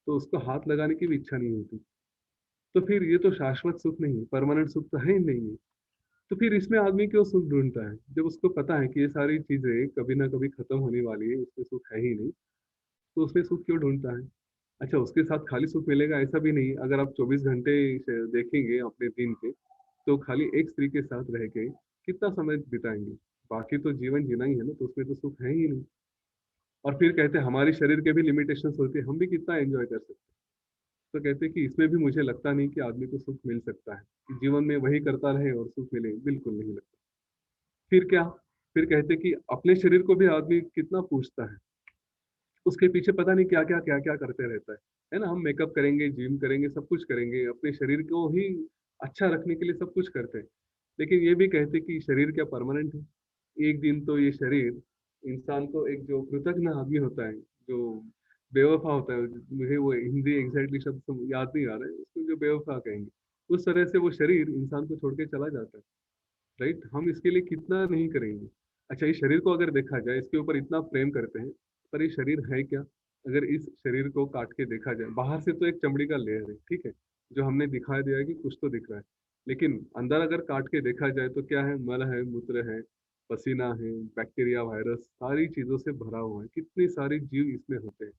तो उसको हाथ लगाने की भी इच्छा नहीं होती। तो फिर ये तो शाश्वत सुख नहीं, परमानेंट सुख तो है ही नहीं है। तो फिर इसमें आदमी क्यों सुख ढूंढता है, जब उसको पता है कि ये सारी चीजें कभी ना कभी खत्म होने वाली है, इसमें सुख है ही नहीं, तो उसमें सुख क्यों ढूंढता है। अच्छा, उसके साथ खाली सुख मिलेगा ऐसा भी नहीं। अगर आप 24 घंटे देखेंगे अपने दिन के, तो खाली एक स्त्री के साथ रह के कितना समय बिताएंगे। बाकी तो जीवन जीना ही है ना, तो उसमें तो सुख है ही नहीं। और फिर कहते हैं हमारे शरीर के भी लिमिटेशंस होती है, हम भी कितना एंजॉय कर सकते हैं। तो कहते हैं कि इसमें भी मुझे लगता नहीं कि आदमी को सुख मिल सकता है, कि जीवन में वही करता रहे और सुख मिले, बिल्कुल नहीं लगता। फिर क्या, फिर कहते हैं कि अपने शरीर को भी आदमी कितना पूछता है, उसके पीछे पता नहीं क्या क्या करते रहता है ना। हम मेकअप करेंगे, जिम करेंगे, सब कुछ करेंगे, अपने शरीर को ही अच्छा रखने के लिए सब कुछ करते हैं। लेकिन ये भी कहते हैं कि शरीर क्या परमानेंट है। एक दिन तो ये शरीर, इंसान को, एक जो कृतज्ञ आदमी होता है, जो बेवफा होता है, मुझे वो हिंदी एग्जैक्टली शब्द याद नहीं आ रहा है, उसको जो बेवफा कहेंगे, उस तरह से वो शरीर इंसान को छोड़ के चला जाता है। राइट, हम इसके लिए कितना नहीं करेंगे। अच्छा, इस शरीर को अगर देखा जाए, इसके ऊपर इतना प्रेम करते हैं, पर ये शरीर है क्या। अगर इस शरीर को काट के देखा जाए, बाहर से तो एक चमड़ी का लेयर है, ठीक है, जो हमने दिखा दिया है कि कुछ तो दिख रहा है, लेकिन अंदर अगर काट के देखा जाए तो क्या है, मल है, मूत्र है, पसीना है, बैक्टीरिया, वायरस, सारी चीजों से भरा हुआ है, कितने सारे जीव इसमें होते हैं।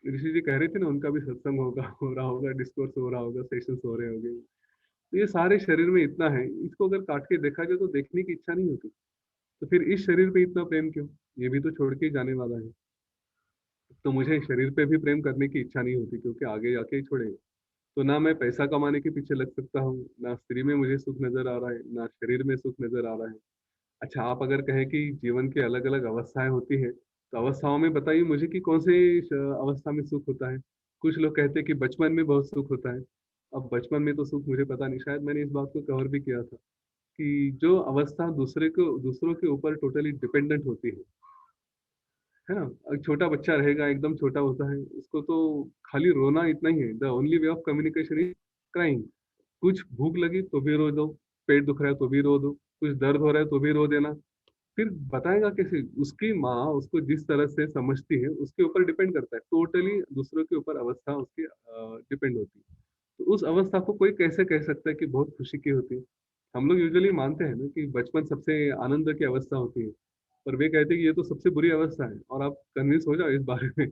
ऋषि जी कह रहे थे ना, उनका भी सत्संग होगा, हो रहा होगा, डिस्कोर्स हो रहा होगा, सेशंस हो रहे होंगे। तो ये सारे शरीर में इतना है, इसको अगर काट के देखा जाए तो देखने की इच्छा नहीं होती। तो फिर इस शरीर पे इतना प्रेम क्यों, ये भी तो छोड़ के ही जाने वाला है। तो मुझे शरीर पे भी प्रेम करने की इच्छा नहीं होती, क्योंकि आगे जाके ही छोड़ेगा। तो ना मैं पैसा कमाने के पीछे लग सकता हूँ, ना स्त्री में मुझे सुख नजर आ रहा है, ना शरीर में सुख नजर आ रहा है। अच्छा, आप अगर कहें कि जीवन की अलग अलग अवस्थाएं होती है, तो अवस्थाओं में बताइए मुझे कि कौन से अवस्था में सुख होता है। कुछ लोग कहते हैं कि बचपन में बहुत सुख होता है। अब बचपन में तो सुख मुझे पता नहीं, शायद मैंने इस बात को कवर भी किया था कि जो अवस्था दूसरों के ऊपर टोटली डिपेंडेंट होती है ना। एक छोटा बच्चा रहेगा, एकदम छोटा होता है, उसको तो खाली रोना इतना ही है। The only way of communication is crying. कुछ भूख लगी तो भी रो दो, पेट दुख रहा है तो भी रो दो, कुछ दर्द हो रहा है तो भी रो देना। फिर बताएगा कैसे? उसकी माँ उसको जिस तरह से समझती है उसके ऊपर डिपेंड करता है, टोटली दूसरों के ऊपर अवस्था उसकी डिपेंड होती है। तो उस अवस्था को कोई कैसे कह सकता है कि बहुत खुशी की होती है? हम लोग यूजुअली मानते हैं ना कि बचपन सबसे आनंद की अवस्था होती है, पर वे कहते हैं कि ये तो सबसे बुरी अवस्था है। और आप कन्विंस हो जाओ इस बारे में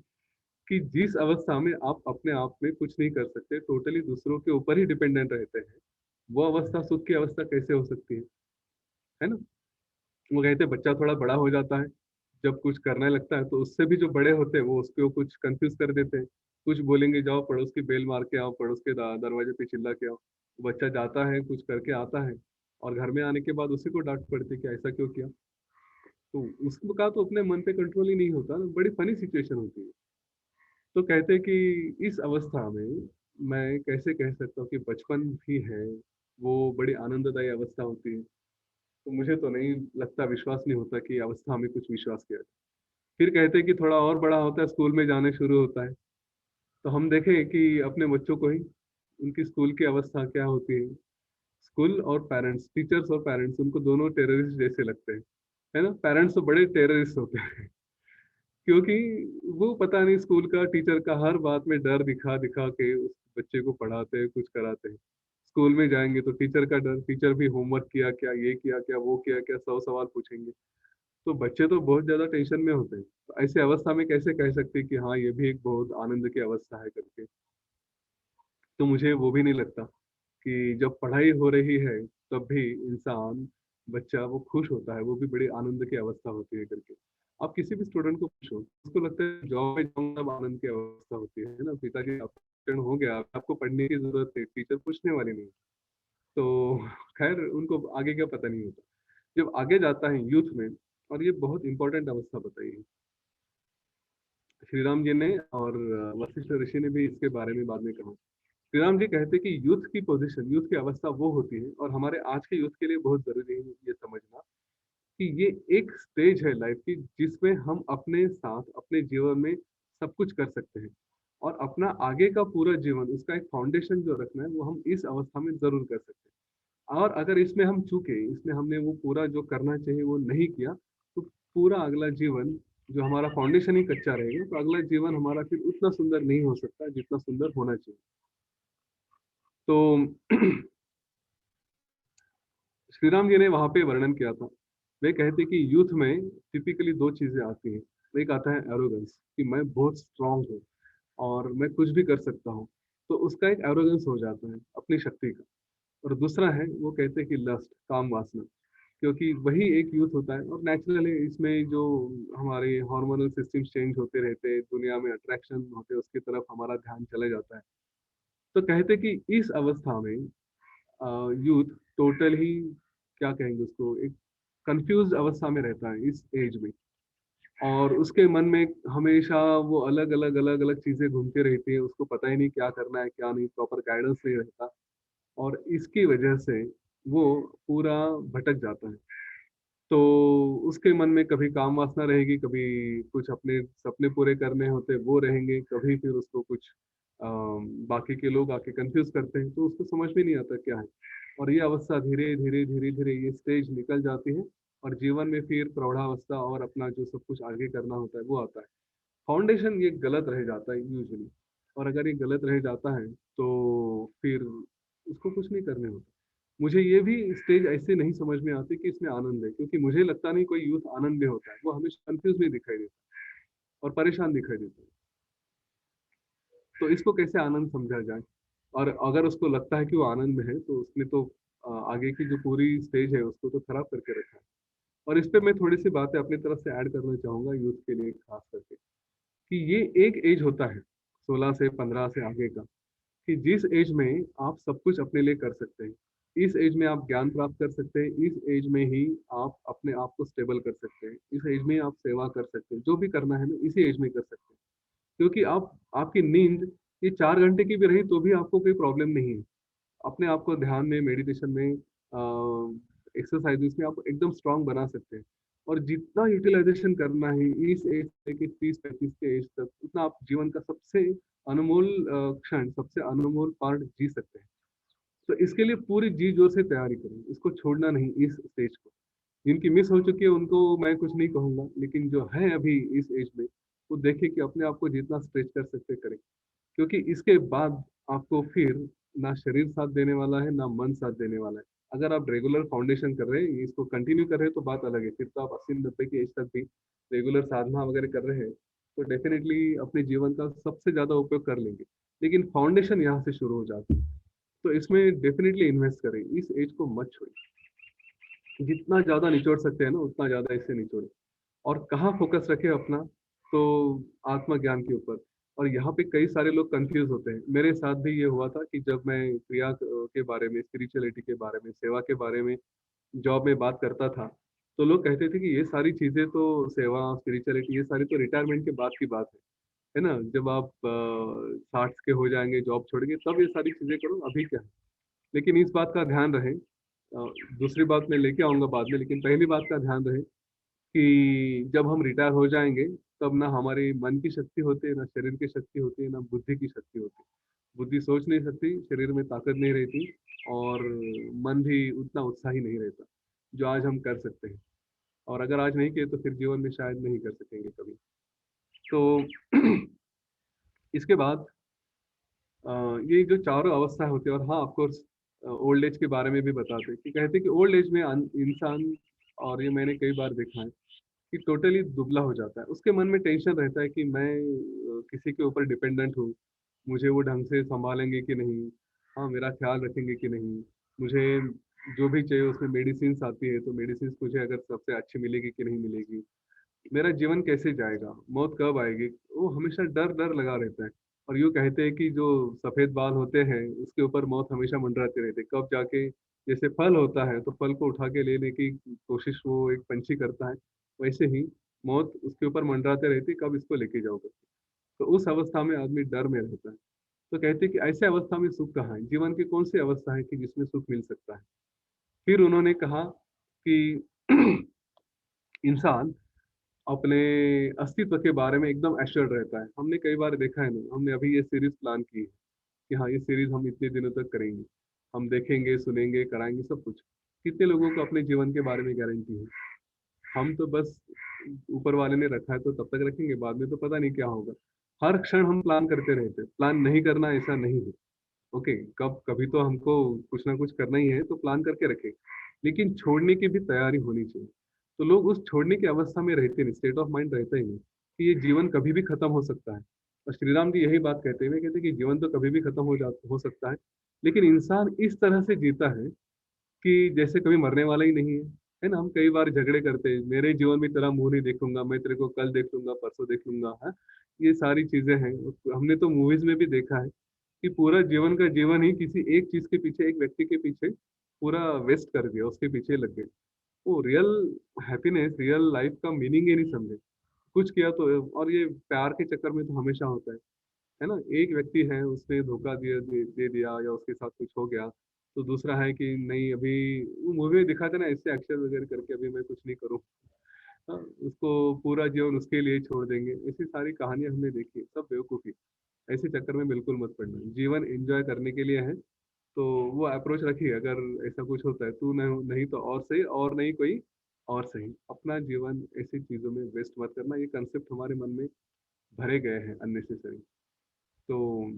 कि जिस अवस्था में आप अपने आप में कुछ नहीं कर सकते, टोटली दूसरों के ऊपर ही डिपेंडेंट रहते हैं, वो अवस्था सुख की अवस्था कैसे हो सकती है ना? वो कहते हैं बच्चा थोड़ा बड़ा हो जाता है, जब कुछ करने लगता है तो उससे भी जो बड़े होते हैं वो उसको कुछ कंफ्यूज कर देते हैं। कुछ बोलेंगे जाओ पड़ोस की बेल मार के आओ, पड़ोस के दरवाजे पे चिल्ला के आओ। बच्चा जाता है, कुछ करके आता है, और घर में आने के बाद उसी को डांट पड़ती है कि ऐसा क्यों किया। तो उसका तो अपने मन पे कंट्रोल ही नहीं होता ना, बड़ी फनी सिचुएशन होती है। तो कहते हैं कि इस अवस्था में मैं कैसे कह सकता हूँ कि बचपन भी है, वो बड़ी आनंददायी अवस्था होती है। तो मुझे तो नहीं लगता, विश्वास नहीं होता कि अवस्था में कुछ विश्वास किया जाए। फिर कहते हैं कि थोड़ा और बड़ा होता है, स्कूल में जाने शुरू होता है, तो हम देखें कि अपने बच्चों को ही उनकी स्कूल की अवस्था क्या होती है। स्कूल और पेरेंट्स, टीचर्स और पेरेंट्स, उनको दोनों टेररिस्ट जैसे लगते हैं, है ना। पेरेंट्स तो बड़े टेररिस्ट होते हैं क्योंकि वो पता नहीं स्कूल का टीचर का हर बात में डर दिखा दिखा के उस बच्चे को पढ़ाते हैं, कुछ कराते हैं। स्कूल में जाएंगे तो टीचर का डर, टीचर भी होमवर्क किया क्या, ये किया क्या, वो किया क्या, 100 सवाल पूछेंगे। तो बच्चे तो बहुत ज्यादा टेंशन में होते हैं। तो ऐसे अवस्था में कैसे कह सकते हैं कि हाँ ये भी एक बहुत आनंद की अवस्था है करके? तो मुझे वो भी नहीं लगता कि जब पढ़ाई हो रही है तब भी इंसान, बच्चा वो खुश होता है, वो भी बड़ी आनंद की अवस्था होती है करके। आप किसी भी स्टूडेंट को पूछो, उसको लगता है जॉब में जाऊंगा तब आनंद की अवस्था होती है ना। पिताजी ऑपरेशन हो गया, अब आपको पढ़ने की जरूरत है, टीचर पूछने वाली नहीं। तो खैर उनको आगे का पता नहीं होता। जब आगे जाता है यूथ में, और ये बहुत इंपॉर्टेंट अवस्था बताई है श्री राम जी ने, और वशिष्ठ ऋषि ने भी इसके बारे में बाद में कहा। श्री राम जी कहते हैं कि यूथ की पोजीशन, यूथ की अवस्था वो होती है, और हमारे आज के यूथ के लिए बहुत जरूरी है ये समझना कि ये एक स्टेज है लाइफ की जिसमें हम अपने साथ अपने जीवन में सब कुछ कर सकते हैं, और अपना आगे का पूरा जीवन, उसका एक फाउंडेशन जो रखना है वो हम इस अवस्था में जरूर कर सकते हैं। और अगर इसमें हम चूके, इसमें हमने वो पूरा जो करना चाहिए वो नहीं किया, तो पूरा अगला जीवन, जो हमारा फाउंडेशन ही कच्चा रहेगा, तो अगला जीवन हमारा फिर उतना सुंदर नहीं हो सकता जितना सुंदर होना चाहिए। तो श्री राम जी ने वहां पे वर्णन किया था। वे कहते कि यूथ में टिपिकली दो चीजें आती हैं। एक आता है एरोगेंस, कि मैं बहुत स्ट्रांग हूँ और मैं कुछ भी कर सकता हूँ, तो उसका एक एरोगेंस हो जाता है अपनी शक्ति का। और दूसरा है, वो कहते हैं कि लस्ट, काम वासना, क्योंकि वही एक यूथ होता है। और नेचुरली इसमें जो हमारे हार्मोनल सिस्टम चेंज होते रहते हैं, दुनिया में अट्रैक्शन होते हैं, उसकी तरफ हमारा ध्यान चले जाता है। तो कहते कि इस अवस्था में यूथ टोटल ही, क्या कहेंगे उसको, एक कंफ्यूज अवस्था में रहता है इस एज में। और उसके मन में हमेशा वो अलग अलग चीजें घूमती रहती है, उसको पता ही नहीं क्या करना है क्या नहीं, प्रॉपर गाइडेंस नहीं रहता। और इसकी वजह से वो पूरा भटक जाता है। तो उसके मन में कभी काम वासना रहेगी, कभी कुछ अपने सपने पूरे करने होते वो रहेंगे, कभी फिर उसको कुछ बाकी के लोग आके कंफ्यूज करते हैं, तो उसको समझ में नहीं आता क्या है। और ये अवस्था धीरे धीरे धीरे धीरे ये स्टेज निकल जाती है, और जीवन में फिर प्रौढ़ावस्था और अपना जो सब कुछ आगे करना होता है वो आता है। फाउंडेशन ये गलत रह जाता है यूजुअली। और अगर ये गलत रह जाता है तो फिर उसको कुछ नहीं करने होता। मुझे ये भी स्टेज ऐसे नहीं समझ में आती कि इसमें आनंद है, क्योंकि मुझे लगता नहीं कोई यूथ आनंद में होता है, वो हमेशा कंफ्यूज में दिखाई देता है और परेशान दिखाई देता है। तो इसको कैसे आनंद समझा जाए? और अगर उसको लगता है कि वो आनंद में है, तो उसने तो आगे की जो पूरी स्टेज है उसको तो खराब करके रखा है। और इस पे मैं थोड़ी सी बातें अपनी तरफ से ऐड करना चाहूंगा यूथ के लिए खास करके, कि ये एक एज होता है 16 से 15 से आगे का, कि जिस एज में आप सब कुछ अपने लिए कर सकते हैं। इस एज में आप ज्ञान प्राप्त कर सकते हैं, इस एज में ही आप अपने आप को स्टेबल कर सकते हैं, इस एज में आप सेवा कर सकते हैं, जो भी करना है ना इसी एज में कर सकते हैं। क्योंकि आप, आपकी नींद ये 4 घंटे की भी रही तो भी आपको कोई प्रॉब्लम नहीं है। अपने आप को ध्यान में, मेडिटेशन में, एक्सरसाइजेस में आप एकदम स्ट्रांग बना सकते हैं। और जितना यूटिलाइजेशन करना है इस एज से कि 30-35 के एज तक, उतना आप जीवन का सबसे अनमोल क्षण, सबसे अनमोल पार्ट जी सकते हैं। तो इसके लिए पूरी जी जोर से तैयारी करें, इसको छोड़ना नहीं इस स्टेज को। जिनकी मिस हो चुकी है उनको मैं कुछ नहीं कहूँगा, लेकिन जो है अभी इस एज में, वो देखें कि अपने आप को जितना स्ट्रेच कर सकते करें। क्योंकि इसके बाद आपको फिर ना शरीर साथ देने वाला है, ना मन साथ देने वाला है। अगर आप रेगुलर फाउंडेशन कर रहे हैं, इसको कंटिन्यू कर रहे हैं तो बात अलग है, फिर तो आप 80-90 की एज तक भी रेगुलर साधना वगैरह कर रहे हैं, तो डेफिनेटली अपने जीवन का सबसे ज़्यादा उपयोग कर लेंगे। लेकिन फाउंडेशन यहाँ से शुरू हो जाती है, तो इसमें डेफिनेटली इन्वेस्ट करें, इस एज को मत छोड़िए। जितना ज़्यादा निचोड़ सकते हैं ना, उतना ज़्यादा इससे निचोड़े। और कहाँ फोकस रखें अपना, तो आत्मज्ञान के ऊपर। और यहाँ पे कई सारे लोग कंफ्यूज होते हैं, मेरे साथ भी ये हुआ था कि जब मैं क्रिया के बारे में, स्पिरिचुअलिटी के बारे में, सेवा के बारे में जॉब में बात करता था, तो लोग कहते थे कि ये सारी चीजें तो, सेवा, स्पिरिचुअलिटी, ये सारी तो रिटायरमेंट के बाद की बात है ना, जब आप 60 के हो जाएंगे, जॉब छोड़ेंगे, तब ये सारी चीजें करो, अभी क्या है। लेकिन इस बात का ध्यान रहे, दूसरी बात मैं लेके आऊंगा बाद में, लेकिन पहली बात का ध्यान रहे कि जब हम रिटायर हो जाएंगे, तब ना हमारे मन की शक्ति होती है, ना शरीर की शक्ति होती है, ना बुद्धि की शक्ति होती है। बुद्धि सोच नहीं सकती, शरीर में ताकत नहीं रहती, और मन भी उतना उत्साही नहीं रहता जो आज हम कर सकते हैं। और अगर आज नहीं किए तो फिर जीवन में शायद नहीं कर सकेंगे कभी। तो इसके बाद ये जो चारों अवस्थाएं होती है, और हाँ ऑफकोर्स ओल्ड एज के बारे में भी बताते हैं कि कहते हैं कि ओल्ड एज में इंसान, और ये मैंने कई बार देखा है कि टोटली दुबला हो जाता है। उसके मन में टेंशन रहता है कि मैं किसी के ऊपर डिपेंडेंट हूँ, मुझे वो ढंग से संभालेंगे कि नहीं, हाँ मेरा ख्याल रखेंगे कि नहीं, मुझे जो भी चाहिए उसमें मेडिसिन आती है, तो मेडिसिन मुझे अगर सबसे अच्छी मिलेगी कि नहीं मिलेगी, मेरा जीवन कैसे जाएगा, मौत कब आएगी, वो हमेशा डर डर लगा रहता है। और यूँ कहते हैं कि जो सफेद बाल होते हैं उसके ऊपर मौत हमेशा मंडराते रहते हैं, कब जाके, जैसे फल होता है तो फल को उठा के लेने की कोशिश वो एक पंछी करता है, वैसे ही मौत उसके ऊपर मंडराते रहती, कब इसको लेके जाओगे। तो उस अवस्था में आदमी डर में रहता है। तो कहते हैं कि ऐसे अवस्था में सुख कहाँ है, जीवन की कौन सी अवस्था है कि जिसमें सुख मिल सकता है। फिर उन्होंने कहा कि इंसान अपने अस्तित्व के बारे में एकदम एश्योर्ड रहता है। हमने कई बार देखा है ना, हमने अभी ये सीरीज प्लान की है कि हाँ ये सीरीज हम इतने दिनों तक करेंगे, हम देखेंगे, सुनेंगे, कराएंगे सब कुछ। कितने लोगों को अपने जीवन के बारे में गारंटी है? हम तो बस ऊपर वाले ने रखा है तो तब तक रखेंगे, बाद में तो पता नहीं क्या होगा। हर क्षण हम प्लान करते रहते हैं, प्लान नहीं करना ऐसा नहीं है। ओके, कब कभी तो हमको कुछ ना कुछ करना ही है, तो प्लान करके रखें, लेकिन छोड़ने की भी तैयारी होनी चाहिए। तो लोग उस छोड़ने की अवस्था में रहते नहीं, स्टेट ऑफ माइंड रहता ही नहीं कि ये जीवन कभी भी खत्म हो सकता है। और श्री राम जी यही बात कहते हुए कहते हैं कि जीवन तो कभी भी खत्म हो सकता है, लेकिन इंसान इस तरह से जीता है कि जैसे कभी मरने वाला ही नहीं है ना। हम कई बार झगड़े करते हैं, मेरे जीवन में तेरा मुंह नहीं देखूंगा, मैं तेरे को कल देख लूंगा, परसों देख लूंगा, है। ये सारी चीजें हैं, हमने तो मूवीज में भी देखा है कि पूरा जीवन का जीवन ही किसी एक चीज के पीछे, एक व्यक्ति के पीछे पूरा वेस्ट कर दिया, उसके पीछे लग गए। वो रियल हैप्पीनेस, रियल लाइफ का मीनिंग ही नहीं समझे। कुछ किया तो, और ये प्यार के चक्कर में तो हमेशा होता है ना। एक व्यक्ति है, उसने धोखा दे दिया, या उसके साथ कुछ हो गया, तो दूसरा है कि नहीं, अभी वो मूवी में दिखाते ना ऐसे एक्शन वगैरह करके, अभी मैं कुछ नहीं करूँ, हाँ, उसको पूरा जीवन उसके लिए छोड़ देंगे। ऐसी सारी कहानियां हमने देखी है, सब बेवकूफी। ऐसे चक्कर में बिल्कुल मत पड़ना, जीवन एंजॉय करने के लिए है। तो वो अप्रोच रखिए, अगर ऐसा कुछ होता है, तू नहीं, नहीं तो और सही, और नहीं कोई और सही। अपना जीवन ऐसी चीजों में वेस्ट मत करना, ये कंसेप्ट हमारे मन में भरे गए हैं अननेसेसरी। तो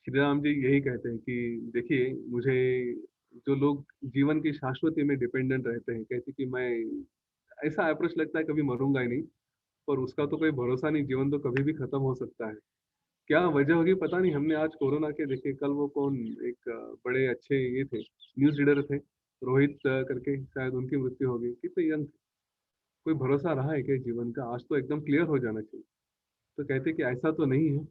श्री राम जी यही कहते हैं कि देखिए, मुझे जो लोग जीवन की शाश्वती में डिपेंडेंट रहते हैं, कहते कि मैं, ऐसा अप्रोच लगता है कभी मरूंगा ही नहीं, पर उसका तो कोई भरोसा नहीं, जीवन तो कभी भी खत्म हो सकता है। क्या वजह होगी पता नहीं। हमने आज कोरोना के देखे, कल वो कौन, एक बड़े अच्छे ये थे, न्यूज रीडर थे, रोहित करके, शायद उनकी मृत्यु हो गई, कितने यंग थे। कोई भरोसा रहा है क्या जीवन का? आज तो एकदम क्लियर हो जाना चाहिए। तो कहते कि ऐसा तो नहीं है,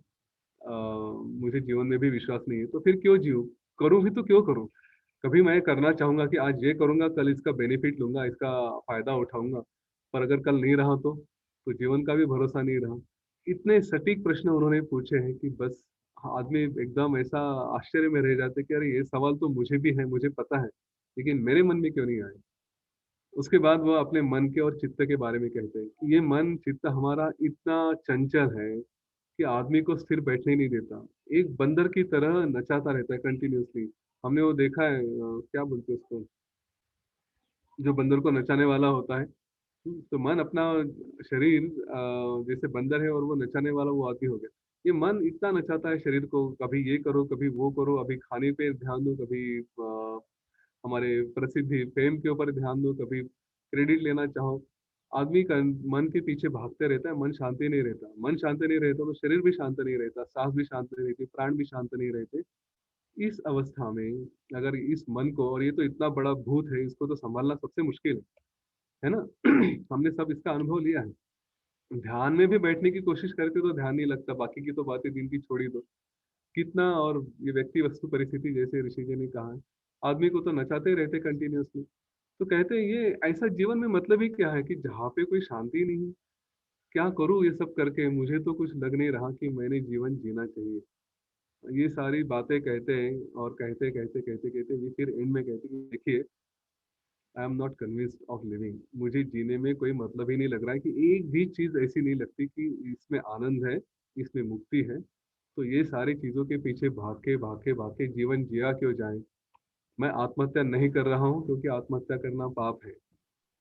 मुझे जीवन में भी विश्वास नहीं है, तो फिर क्यों जीऊँ? करूँ भी तो क्यों करूँ? कभी मैं करना चाहूंगा कि आज ये करूंगा, कल इसका बेनिफिट लूंगा, इसका फायदा उठाऊंगा, पर अगर कल नहीं रहा तो जीवन का भी भरोसा नहीं रहा। इतने सटीक प्रश्न उन्होंने पूछे हैं कि बस आदमी एकदम ऐसा आश्चर्य में रह जाते कि अरे ये सवाल तो मुझे भी है, मुझे पता है, लेकिन मेरे मन में क्यों नहीं आया। उसके बाद वो अपने मन के और चित्त के बारे में कहते हैं कि ये मन चित्त हमारा इतना चंचल है कि आदमी को स्थिर बैठने नहीं देता, एक बंदर की तरह नचाता रहता है कंटिन्यूअसली। हमने वो देखा है, क्या बोलते हैं उसको, जो बंदर को नचाने वाला होता है। तो मन अपना शरीर जैसे बंदर है और वो नचाने वाला वो आदमी हो गया। ये मन इतना नचाता है शरीर को, कभी ये करो कभी वो करो, अभी खाने पे ध्यान दो, कभी हमारे प्रसिद्धि फेम के ऊपर ध्यान दो, कभी क्रेडिट लेना चाहो। आदमी का मन के पीछे भागते रहता है, मन शांति नहीं रहता। मन शांति नहीं रहता तो शरीर भी शांत नहीं रहता, सांस भी शांत नहीं रहती, प्राण भी शांत नहीं रहते। इस अवस्था में अगर इस मन को, और ये तो इतना बड़ा भूत है, इसको तो संभालना सबसे मुश्किल है ना। हमने सब इसका अनुभव लिया है। ध्यान में भी बैठने की कोशिश करके तो ध्यान नहीं लगता, बाकी की तो बातें दिन की छोड़ी दो। कितना, और ये व्यक्ति वस्तु परिस्थिति जैसे ऋषि जी ने कहा है, आदमी को तो नचाते रहते कंटिन्यूअसली। तो कहते हैं ये ऐसा जीवन में मतलब ही क्या है कि जहाँ पे कोई शांति नहीं है। क्या करूँ ये सब करके, मुझे तो कुछ लग नहीं रहा कि मैंने जीवन जीना चाहिए। ये सारी बातें कहते हैं, और कहते कहते कहते कहते भी फिर एंड में कहते हैं कि देखिए, I am not convinced of living. मुझे जीने में कोई मतलब ही नहीं लग रहा है, कि एक भी चीज ऐसी नहीं लगती कि इसमें आनंद है, इसमें मुक्ति है। तो ये सारी चीजों के पीछे भाग के जीवन जिया क्यों जाए। मैं आत्महत्या नहीं कर रहा हूँ क्योंकि आत्महत्या करना पाप है,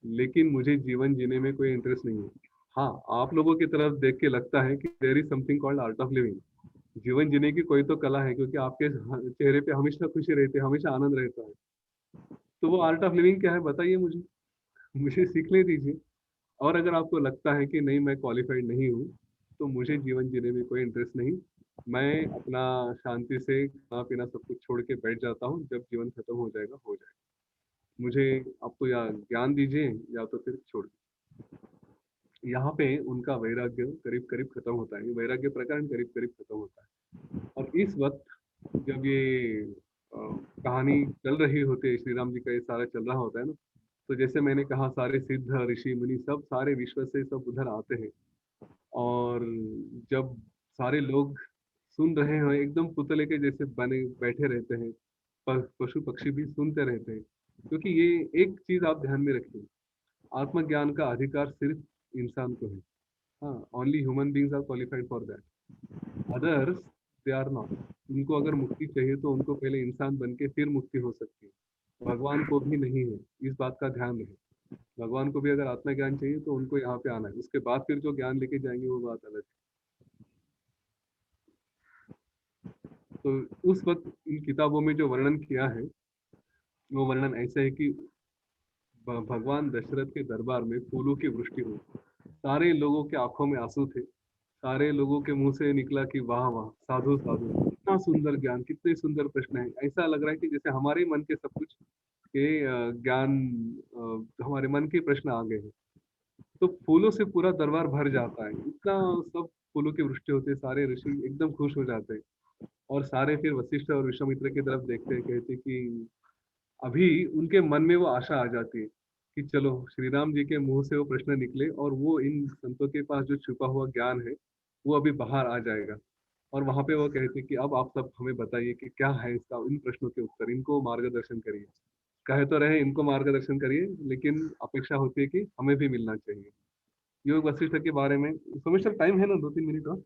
लेकिन मुझे जीवन जीने में कोई इंटरेस्ट नहीं है। हाँ, आप लोगों की तरफ देख के लगता है कि there is something called art of living. जीवन जीने की कोई तो कला है, क्योंकि आपके चेहरे पे हमेशा खुशी रहती है, हमेशा आनंद रहता है। तो वो आर्ट ऑफ लिविंग क्या है बताइए मुझे, मुझे सीखने दीजिए। और अगर आपको लगता है कि नहीं मैं क्वालिफाइड नहीं हूँ, तो मुझे जीवन जीने में कोई इंटरेस्ट नहीं। मैं अपना शांति से खाना पीना सब कुछ छोड़ के बैठ जाता हूँ, जब जीवन खत्म हो जाएगा हो जाएगा। मुझे आप तो या ज्ञान दीजिए या तो फिर छोड़ दीजिए। यहाँ पे उनका वैराग्य करीब करीब खत्म होता है, वैराग्य प्रकरण करीब करीब खत्म होता है। और इस वक्त जब ये कहानी चल रही होती है, श्री राम जी का ये सारा चल रहा होता है ना, तो जैसे मैंने कहा सारे सिद्ध ऋषि मुनि सब सारे विश्व से सब उधर आते हैं। और जब सारे लोग सुन रहे हैं, एकदम पुतले के जैसे बने बैठे रहते हैं, पशु पक्षी भी सुनते रहते हैं। क्योंकि ये एक चीज आप ध्यान में रखिए, आत्मज्ञान का अधिकार सिर्फ इंसान को है। हाँ, only human beings are qualified for that, others they are not. उनको अगर मुक्ति चाहिए तो उनको पहले इंसान बन के फिर मुक्ति हो सकती है। भगवान को भी नहीं है, इस बात का ध्यान रहे। भगवान को भी अगर आत्मज्ञान चाहिए तो उनको यहाँ पे आना है, उसके बाद फिर जो ज्ञान लेके जाएंगे वो बात अलग है। तो उस वक्त इन किताबों में जो वर्णन किया है, वो वर्णन ऐसा है कि भगवान दशरथ के दरबार में फूलों की वृष्टि हुई। सारे लोगों के आंखों में आंसू थे, सारे लोगों के मुंह से निकला कि वाह वाह, साधु साधु, कितना सुंदर ज्ञान, कितने सुंदर प्रश्न है। ऐसा लग रहा है कि जैसे हमारे मन के सब कुछ के ज्ञान, हमारे मन के प्रश्न आ गए हैं। तो फूलों से पूरा दरबार भर जाता है, इतना सब फूलों की वृष्टि होती है, सारे ऋषि एकदम खुश हो जाते हैं। और सारे फिर वशिष्ठ और विश्वामित्र की तरफ देखते हैं, कहते कि अभी उनके मन में वो आशा आ जाती है कि चलो श्री राम जी के मुंह से वो प्रश्न निकले और वो इन संतों के पास जो छुपा हुआ ज्ञान है वो अभी बाहर आ जाएगा। और वहां पे वो कहते हैं कि अब आप सब हमें बताइए कि क्या है इसका, इन प्रश्नों के उत्तर, इनको मार्गदर्शन करिए। कहे तो रहे इनको मार्गदर्शन करिए, लेकिन अपेक्षा होती है कि हमें भी मिलना चाहिए। योग वशिष्ठ के बारे में सर टाइम है ना, 2-3 मिनट और।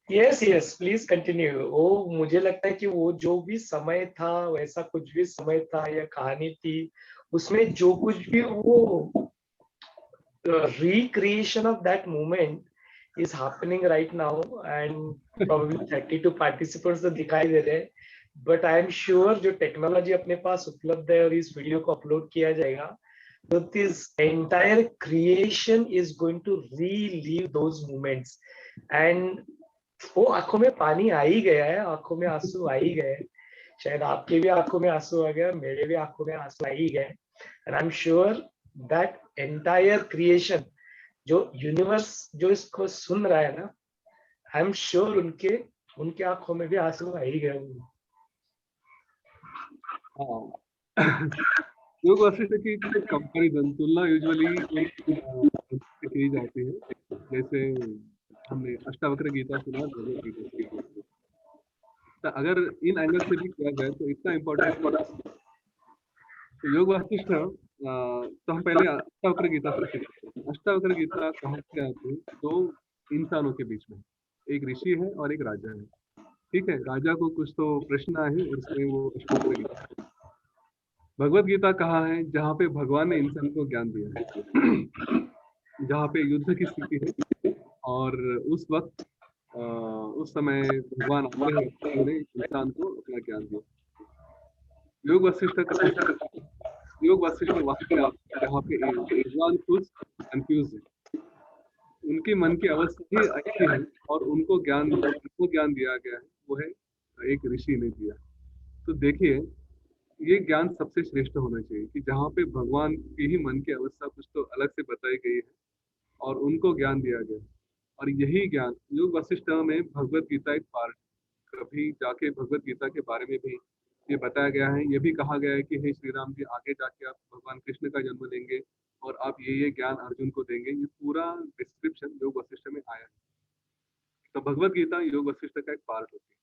Yes yes, please continue. वो मुझे लगता है कि वो जो भी समय था, वैसा कुछ भी समय था या कहानी थी, उसमें जो कुछ भी वो recreation of that moment is happening right now, and probably 32 participants तो दिखाई दे रहे हैं। बट आई एम श्योर जो टेक्नोलॉजी अपने पास उपलब्ध है और इस वीडियो को अपलोड किया जाएगा, तो this entire creation is going to relive those moments. And वो आंखों में पानी आ ही गया है, आंखों में आंसू आ ही गए। शायद आपके भी आंखों में आंसू आ गया, मेरे भी आंखों में आंसू आ ही गए। And I am sure that entire creation, जो यूनिवर्स जो इसको सुन रहा है ना, आई एम श्योर उनके उनके आंखों में भी आंसू आ ही गए। हाँ। योग वशिष्ठ की कंपैरिजन, तुलना यूजुअली की जाती है। जैसे हमने अष्टावक्र गीता सुना, भगवत गीता सुना। तो अगर इन एंगल से भी किया जाए तो इतना इम्पोर्टेंट। तो योग वासिष्ठ तो हम पहले अष्टावक्र गीता से शुरू करते हैं। अष्टावक्र गीता कहाँ से आती है? दो इंसानों के बीच में, एक ऋषि है और एक राजा है। ठीक है, राजा को कुछ तो प्रश्न आए हैं और इसमें वो अष्टावक्र गीता। भगवत गीता कहाँ है? जहाँ पे भगवान ने इंसान को ज्ञान दिया है। जहाँ पे युद्ध की स्थिति है और उस वक्त उस समय भगवान आते हैं, उन्होंने इंसान को अपना ज्ञान दिया। योग वशिष्ठ का योग वशिष्ठ वहां पे आता है जहाँ पे भगवान खुद कंफ्यूज है, उनके मन की अवस्था ही अच्छी है और उनको ज्ञान दिया गया है, वो है एक ऋषि ने दिया। तो देखिए, ये ज्ञान सबसे श्रेष्ठ होना चाहिए कि जहाँ पे भगवान की ही मन की अवस्था कुछ तो अलग से बताई गई है और उनको ज्ञान दिया गया है। और यही ज्ञान योग वशिष्ठ में भगवत गीता एक पार्ट, कभी जाके भगवत गीता के बारे में भी ये बताया गया है। ये भी कहा गया है कि हे श्री राम जी, आगे जाके आप भगवान कृष्ण का जन्म लेंगे और आप ये ज्ञान अर्जुन को देंगे। ये पूरा डिस्क्रिप्शन योग वशिष्ठ में आया है। तो भगवत गीता योग वशिष्ठ का एक पार्ट होती है।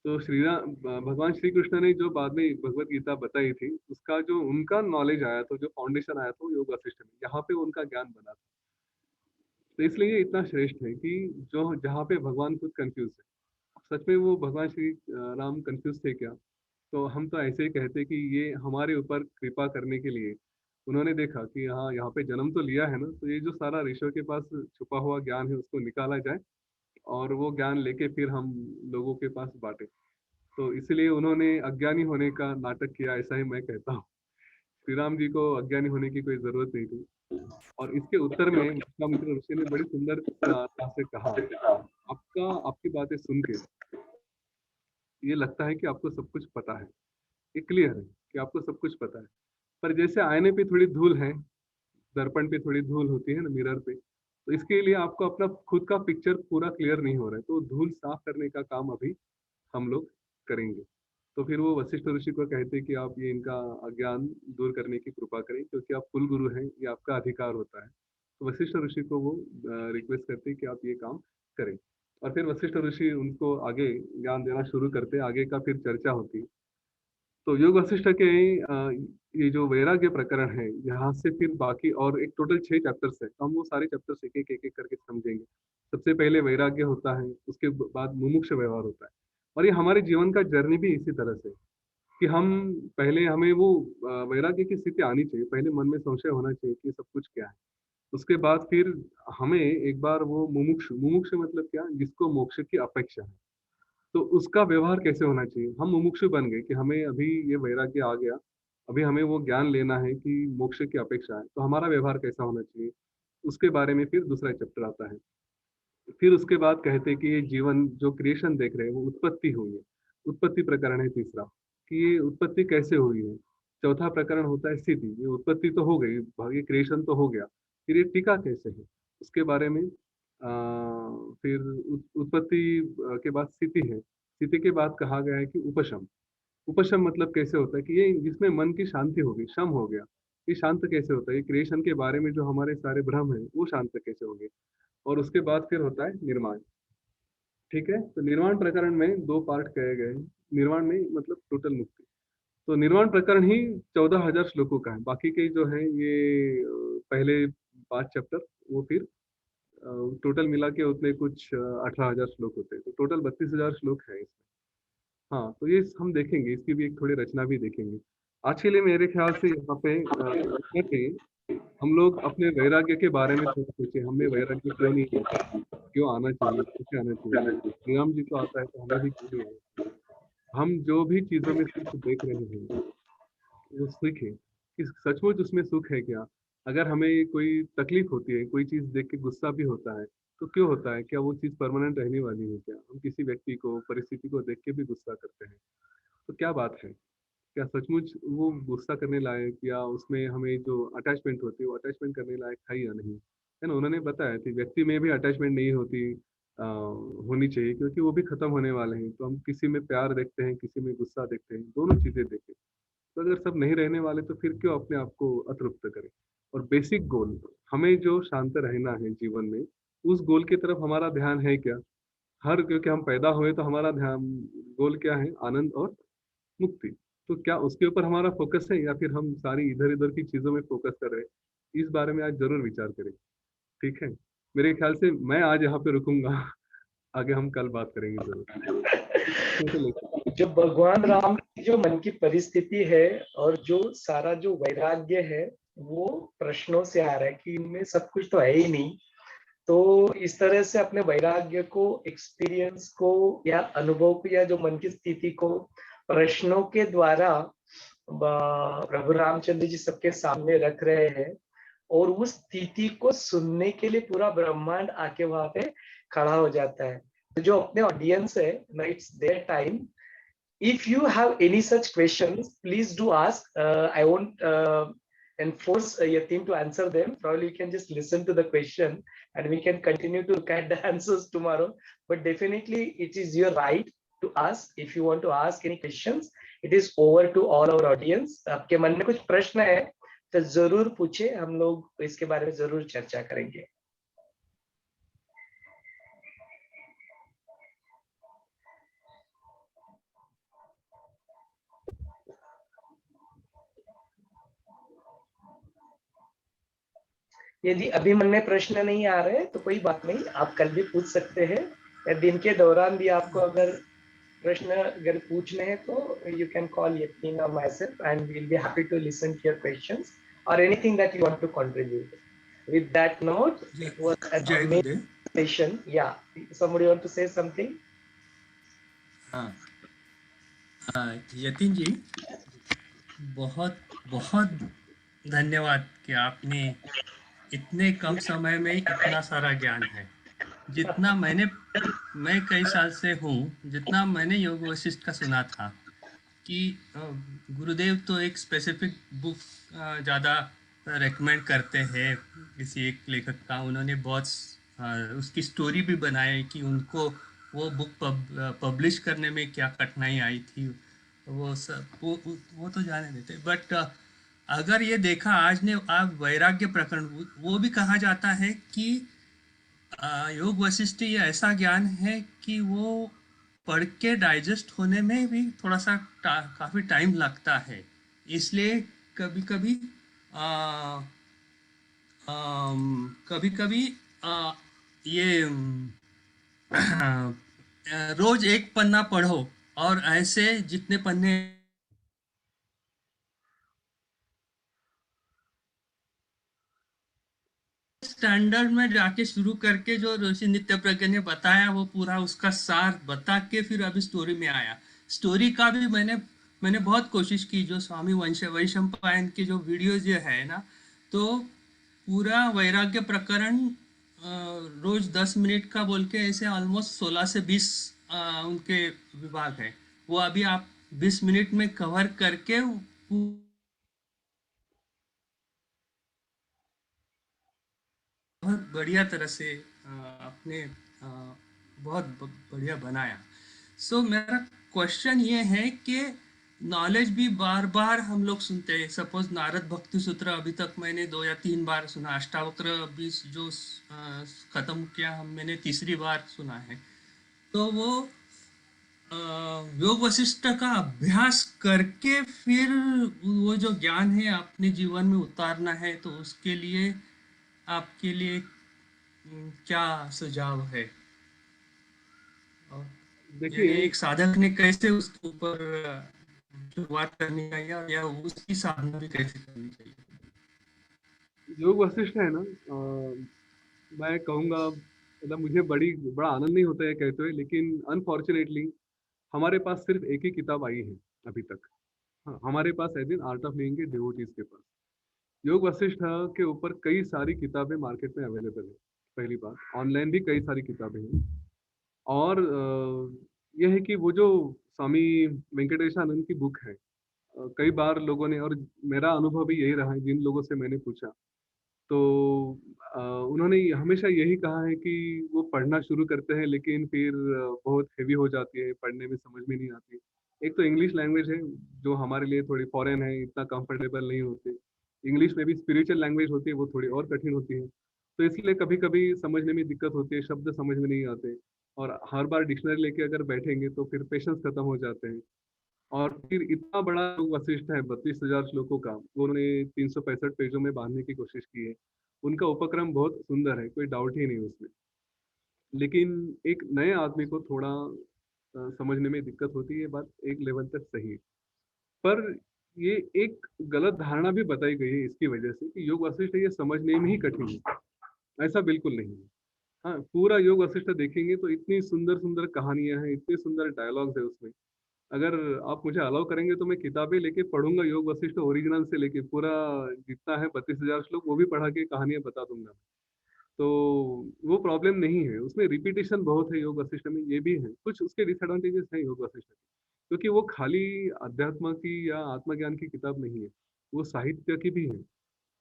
तो श्री राम भगवान श्री कृष्ण ने जो बाद में भगवत गीता बताई थी, उसका जो उनका नॉलेज आया था, जो फाउंडेशन आया था, वो योग वशिष्ठ में, यहाँ पे उनका ज्ञान बना था। तो इसलिए ये इतना श्रेष्ठ है कि जो जहाँ पे भगवान खुद कंफ्यूज है। सच में वो भगवान श्री राम कंफ्यूज थे क्या? तो हम तो ऐसे ही कहते कि ये हमारे ऊपर कृपा करने के लिए उन्होंने देखा कि हाँ, यहाँ पे जन्म तो लिया है ना, तो ये जो सारा ऋषियों के पास छुपा हुआ ज्ञान है उसको निकाला जाए और वो ज्ञान लेके फिर हम लोगों के पास बांटे। तो इसलिए उन्होंने अज्ञानी होने का नाटक किया, ऐसा ही मैं कहता हूँ। श्री राम जी को अज्ञानी होने की कोई जरूरत नहीं थी। और इसके उत्तर में विश्वामित्र ऋषि ने बड़ी सुंदर तरह से कहा, आपकी बातें सुन के ये लगता है कि आपको सब कुछ पता है, ये क्लियर है कि आपको सब कुछ पता है। पर जैसे आईने पे थोड़ी धूल है, दर्पण पे थोड़ी धूल होती है ना, मिरर पे, तो इसके लिए आपको अपना खुद का पिक्चर पूरा क्लियर नहीं हो रहा है, तो धूल साफ करने का काम अभी हम लोग करेंगे। तो फिर वो वशिष्ठ ऋषि को कहते हैं कि आप ये इनका अज्ञान दूर करने की कृपा करें, क्योंकि आप कुल गुरु हैं, ये आपका अधिकार होता है। तो वशिष्ठ ऋषि को वो रिक्वेस्ट करते हैं कि आप ये काम करें। और फिर वशिष्ठ ऋषि उनको आगे ज्ञान देना शुरू करते हैं, आगे का फिर चर्चा होती है। तो योग वशिष्ठ के ये जो वैराग्य प्रकरण है, यहाँ से फिर बाकी और एक टोटल 6 चैप्टर्स है, तो हम वो सारे चैप्टर्स एक एक करके समझेंगे। सबसे पहले वैराग्य होता है, उसके बाद मुमुक्ष व्यवहार होता है। और ये हमारे जीवन का जर्नी भी इसी तरह से कि हम पहले हमें वो वैराग्य की स्थिति आनी चाहिए, पहले मन में संशय होना चाहिए कि सब कुछ क्या है। उसके बाद फिर हमें एक बार वो मुमुक्ष मुमुक्ष मतलब क्या, जिसको मोक्ष की अपेक्षा है, तो उसका व्यवहार कैसे होना चाहिए। हम मुमुक्षु बन गए कि हमें अभी ये वैराग्य आ गया, अभी हमें वो ज्ञान लेना है कि मोक्ष की अपेक्षा है, तो हमारा व्यवहार कैसा होना चाहिए, उसके बारे में फिर दूसरा चैप्टर आता है। फिर उसके बाद कहते हैं कि ये जीवन जो क्रिएशन देख रहे हैं वो उत्पत्ति हुई है, उत्पत्ति प्रकरण है तीसरा, कि ये उत्पत्ति कैसे हुई है। चौथा प्रकरण होता है स्थिति, ये उत्पत्ति तो हो गई, ये क्रिएशन तो हो गया, फिर ये टीका कैसे है, उसके बारे में फिर उत्पत्ति के बाद स्थिति है, स्थिति के बाद कहा गया है कि उपशम, उपशम मतलब कैसे होता है कि ये जिसमें मन की शांति होगी, शम हो गया, ये शांत कैसे होता है, ये क्रिएशन के बारे में जो हमारे सारे भ्रम है वो शांत कैसे होंगे। और उसके बाद फिर होता है निर्माण। ठीक है, तो निर्वाण प्रकरण में 2 पार्ट कहे गए हैं। निर्वाण में मतलब टोटल मुक्ति। तो निर्वाण प्रकरण ही 14,000 श्लोकों का है, बाकी के जो है ये पहले 5 चैप्टर, वो फिर टोटल मिला के उतने कुछ 18,000 श्लोक होते हैं, तो टोटल 32,000 श्लोक है इसमें। हाँ, तो ये हम देखेंगे, इसकी भी एक थोड़ी रचना भी देखेंगे। आज के लिए मेरे ख्याल से यहाँ पे इतना चाहिए। हम लोग अपने वैराग्य के बारे में थोड़ा सोचे, हमें वैराग्य क्यों नहीं आता, क्यों आना चाहिए, कैसे आना चाहिए। श्री राम जी को आता है तो हमें भी क्यों नहीं आना चाहिए। हम जो भी चीजों में सुख देख रहे हैं वो सुख है कि सचमुच उसमें सुख है क्या। अगर हमें कोई तकलीफ होती है, कोई चीज देख के गुस्सा भी होता है, तो क्यों होता है, क्या वो चीज परमानेंट रहने वाली है क्या। हम किसी व्यक्ति को, परिस्थिति को देख के भी गुस्सा करते हैं, तो क्या बात है, क्या सचमुच वो गुस्सा करने लायक या उसमें हमें जो अटैचमेंट होती है वो अटैचमेंट करने लायक है या नहीं, है ना। उन्होंने बताया कि व्यक्ति में भी अटैचमेंट नहीं होती, होनी चाहिए, क्योंकि वो भी खत्म होने वाले हैं। तो हम किसी में प्यार देखते हैं, किसी में गुस्सा देखते हैं, दोनों चीजें देखें। तो अगर सब नहीं रहने वाले तो फिर क्यों अपने आप को अतृप्त करें। और बेसिक गोल, हमें जो शांत रहना है जीवन में, उस गोल की तरफ हमारा ध्यान है क्या। क्योंकि हम पैदा हुए तो हमारा ध्यान गोल क्या है, आनंद और मुक्ति। तो क्या उसके ऊपर हमारा फोकस है या फिर हम सारी इधर उधर की चीजों में फोकस कर रहे हैं? इस बारे में आज जरूर विचार करें। ठीक है, मेरे ख्याल से मैं आज यहाँ पे रुकूंगा। आगे हम कल बात करेंगे जरूर। जो भगवान राम की जो मन की परिस्थिति है और जो सारा जो वैराग्य है वो प्रश्नों से आ रहा है कि इनमें सब कुछ तो है ही नहीं। तो इस तरह से अपने वैराग्य को, एक्सपीरियंस को या अनुभव को या जो मन की स्थिति को प्रश्नों के द्वारा प्रभु रामचंद्र जी सबके सामने रख रहे हैं और उस स्थिति को सुनने के लिए पूरा ब्रह्मांड आके वहां पे खड़ा हो जाता है। तो जो अपने ऑडियंस है, it's their time. If you have any such questions, please do ask. I won't enforce your team to answer them. Probably you can just listen to the question and we can continue to look at the answers tomorrow. But definitely it is your right to ask. If you want to ask any questions, it is over to all our audience. आपके मन में कुछ प्रश्न है तो जरूर पूछे, हम लोग इसके बारे में जरूर चर्चा करेंगे। यदि अभी मन में प्रश्न नहीं आ रहे तो कोई बात नहीं, आप कल भी पूछ सकते हैं या दिन के दौरान भी आपको अगर प्रश्न अगर पूछने हैं तो यू कैन कॉल यतीन और myself and we will be happy to listen to your questions और anything that you want to contribute. With that note, it was an Jai amazing Gurudev. Session. या somebody want to say something? हाँ, यतिन जी, बहुत बहुत धन्यवाद कि आपने इतने कम समय में इतना सारा ज्ञान है। जितना मैं कई साल से हूँ, जितना मैंने योग वशिष्ठ का सुना था कि गुरुदेव तो एक स्पेसिफिक बुक ज़्यादा रेकमेंड करते हैं किसी एक लेखक का। उन्होंने बहुत उसकी स्टोरी भी बनाई कि उनको वो बुक पब्लिश करने में क्या कठिनाई आई थी। वो सब वो तो जाने देते, बट अगर ये देखा आज ने आप वैराग्य प्रकरण, वो भी कहा जाता है कि योग वशिष्ठ ये ऐसा ज्ञान है कि वो पढ़ के डाइजेस्ट होने में भी थोड़ा सा काफ़ी टाइम लगता है। इसलिए कभी कभी कभी कभी ये रोज एक पन्ना पढ़ो और ऐसे जितने पन्ने स्टैंडर्ड में जाके शुरू करके जो ऋषि नित्य प्रज्ञ ने बताया वो पूरा उसका सार बता के फिर अभी स्टोरी में आया। स्टोरी का भी मैंने बहुत कोशिश की। जो स्वामी वैशंपायन की जो वीडियोज ये है ना, तो पूरा वैराग्य प्रकरण रोज 10 मिनट का बोल के ऐसे ऑलमोस्ट 16 से 20 उनके विभाग है। वो अभी आप 20 मिनट में कवर करके बहुत बढ़िया तरह से आपने बहुत बढ़िया बनाया। सो मेरा क्वेश्चन ये है कि नॉलेज भी बार बार हम लोग सुनते हैं। सपोज नारद भक्ति सूत्र अभी तक मैंने 2 या 3 बार सुना। अष्टावक्र अभी जो खत्म किया मैंने तीसरी बार सुना है। तो वो योग वशिष्ठ का अभ्यास करके फिर वो जो ज्ञान है अपने जीवन में उतारना है, तो उसके लिए आपके लिए क्या सुझाव है? यानी देखिए, एक साधक ने कैसे उसके ऊपर शुरुआत करनी चाहिए या उसकी साधना भी कैसे करनी चाहिए? योग वशिष्ठ है ना, मैं कहूँगा, मतलब मुझे बड़ा आनंद नहीं होता है कहते हुए, लेकिन अनफॉर्चुनेटली हमारे पास सिर्फ एक ही किताब आई है अभी तक। हाँ, हमारे पास है दिन आर्ट ऑफ लिविंग के डिवोटीज के पास। योग वशिष्ठ के ऊपर कई सारी किताबें मार्केट में अवेलेबल है। पहली बात, ऑनलाइन भी कई सारी किताबें हैं। और यह है कि वो जो स्वामी वेंकटेशानंद की बुक है, कई बार लोगों ने, और मेरा अनुभव भी यही रहा है जिन लोगों से मैंने पूछा, तो उन्होंने हमेशा यही कहा है कि वो पढ़ना शुरू करते हैं लेकिन फिर बहुत हेवी हो जाती है, पढ़ने में समझ में नहीं आती। एक तो इंग्लिश लैंग्वेज है जो हमारे लिए थोड़ी फॉरेन है, इतना कंफर्टेबल नहीं होते। इंग्लिश में भी स्पिरिचुअल लैंग्वेज होती है, वो थोड़ी और कठिन होती है। तो इसलिए कभी कभी समझने में दिक्कत होती है, शब्द समझ में नहीं आते। और हर बार डिक्शनरी लेके अगर बैठेंगे तो फिर पेशेंस खत्म हो जाते हैं। और फिर इतना बड़ा योग वशिष्ठ है 32,000 श्लोकों का, वो उन्होंने 365 पेजों में बांधने की कोशिश की है। उनका उपक्रम बहुत सुंदर है, कोई डाउट ही नहीं उसमें। लेकिन एक नए आदमी को थोड़ा समझने में दिक्कत होती है, ये बात एक लेवल तक सही है। पर ये एक गलत धारणा भी बताई गई है इसकी वजह से कि योग वशिष्ठ ये समझने में ही कठिन है। ऐसा बिल्कुल नहीं है। हाँ, पूरा योग वशिष्ठ देखेंगे तो इतनी सुंदर सुंदर कहानियां हैं, इतने सुंदर डायलॉग्स है उसमें। अगर आप मुझे अलाउ करेंगे तो मैं किताबें लेके पढ़ूंगा, योग वशिष्ठ ओरिजिनल से लेके पूरा जितना है 32,000 श्लोक वो भी पढ़ा के कहानियां बता दूंगा। तो वो प्रॉब्लम नहीं है उसमें, रिपीटेशन बहुत है योग वशिष्ठ में, ये भी है कुछ उसके डिसएडवांटेजेस हैं योग वशिष्ठ के, क्योंकि वो खाली अध्यात्म की या आत्मज्ञान की किताब नहीं है, वो साहित्य की भी है।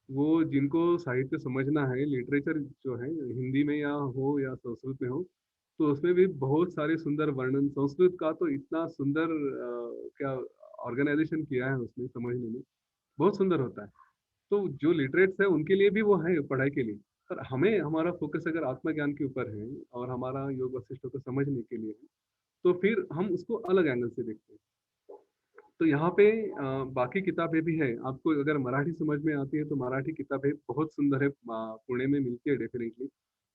वो जिनको साहित्य समझना है, लिटरेचर जो है हिंदी में या हो या संस्कृत में हो, तो उसमें भी बहुत सारे सुंदर वर्णन, संस्कृत का तो इतना सुंदर क्या ऑर्गेनाइजेशन किया है उसमें, समझने में बहुत सुंदर होता है। तो जो लिटरेट्स है उनके लिए भी वो है पढ़ाई के लिए। पर हमें हमारा फोकस अगर आत्मज्ञान के ऊपर है और हमारा योग वशिष्ठ को समझने के लिए है, तो फिर हम उसको अलग एंगल से देखते हैं। तो यहाँ पे बाकी किताबें भी है, आपको अगर मराठी समझ में आती है तो मराठी किताबें बहुत सुंदर है, पुणे में मिलती है डेफिनेटली।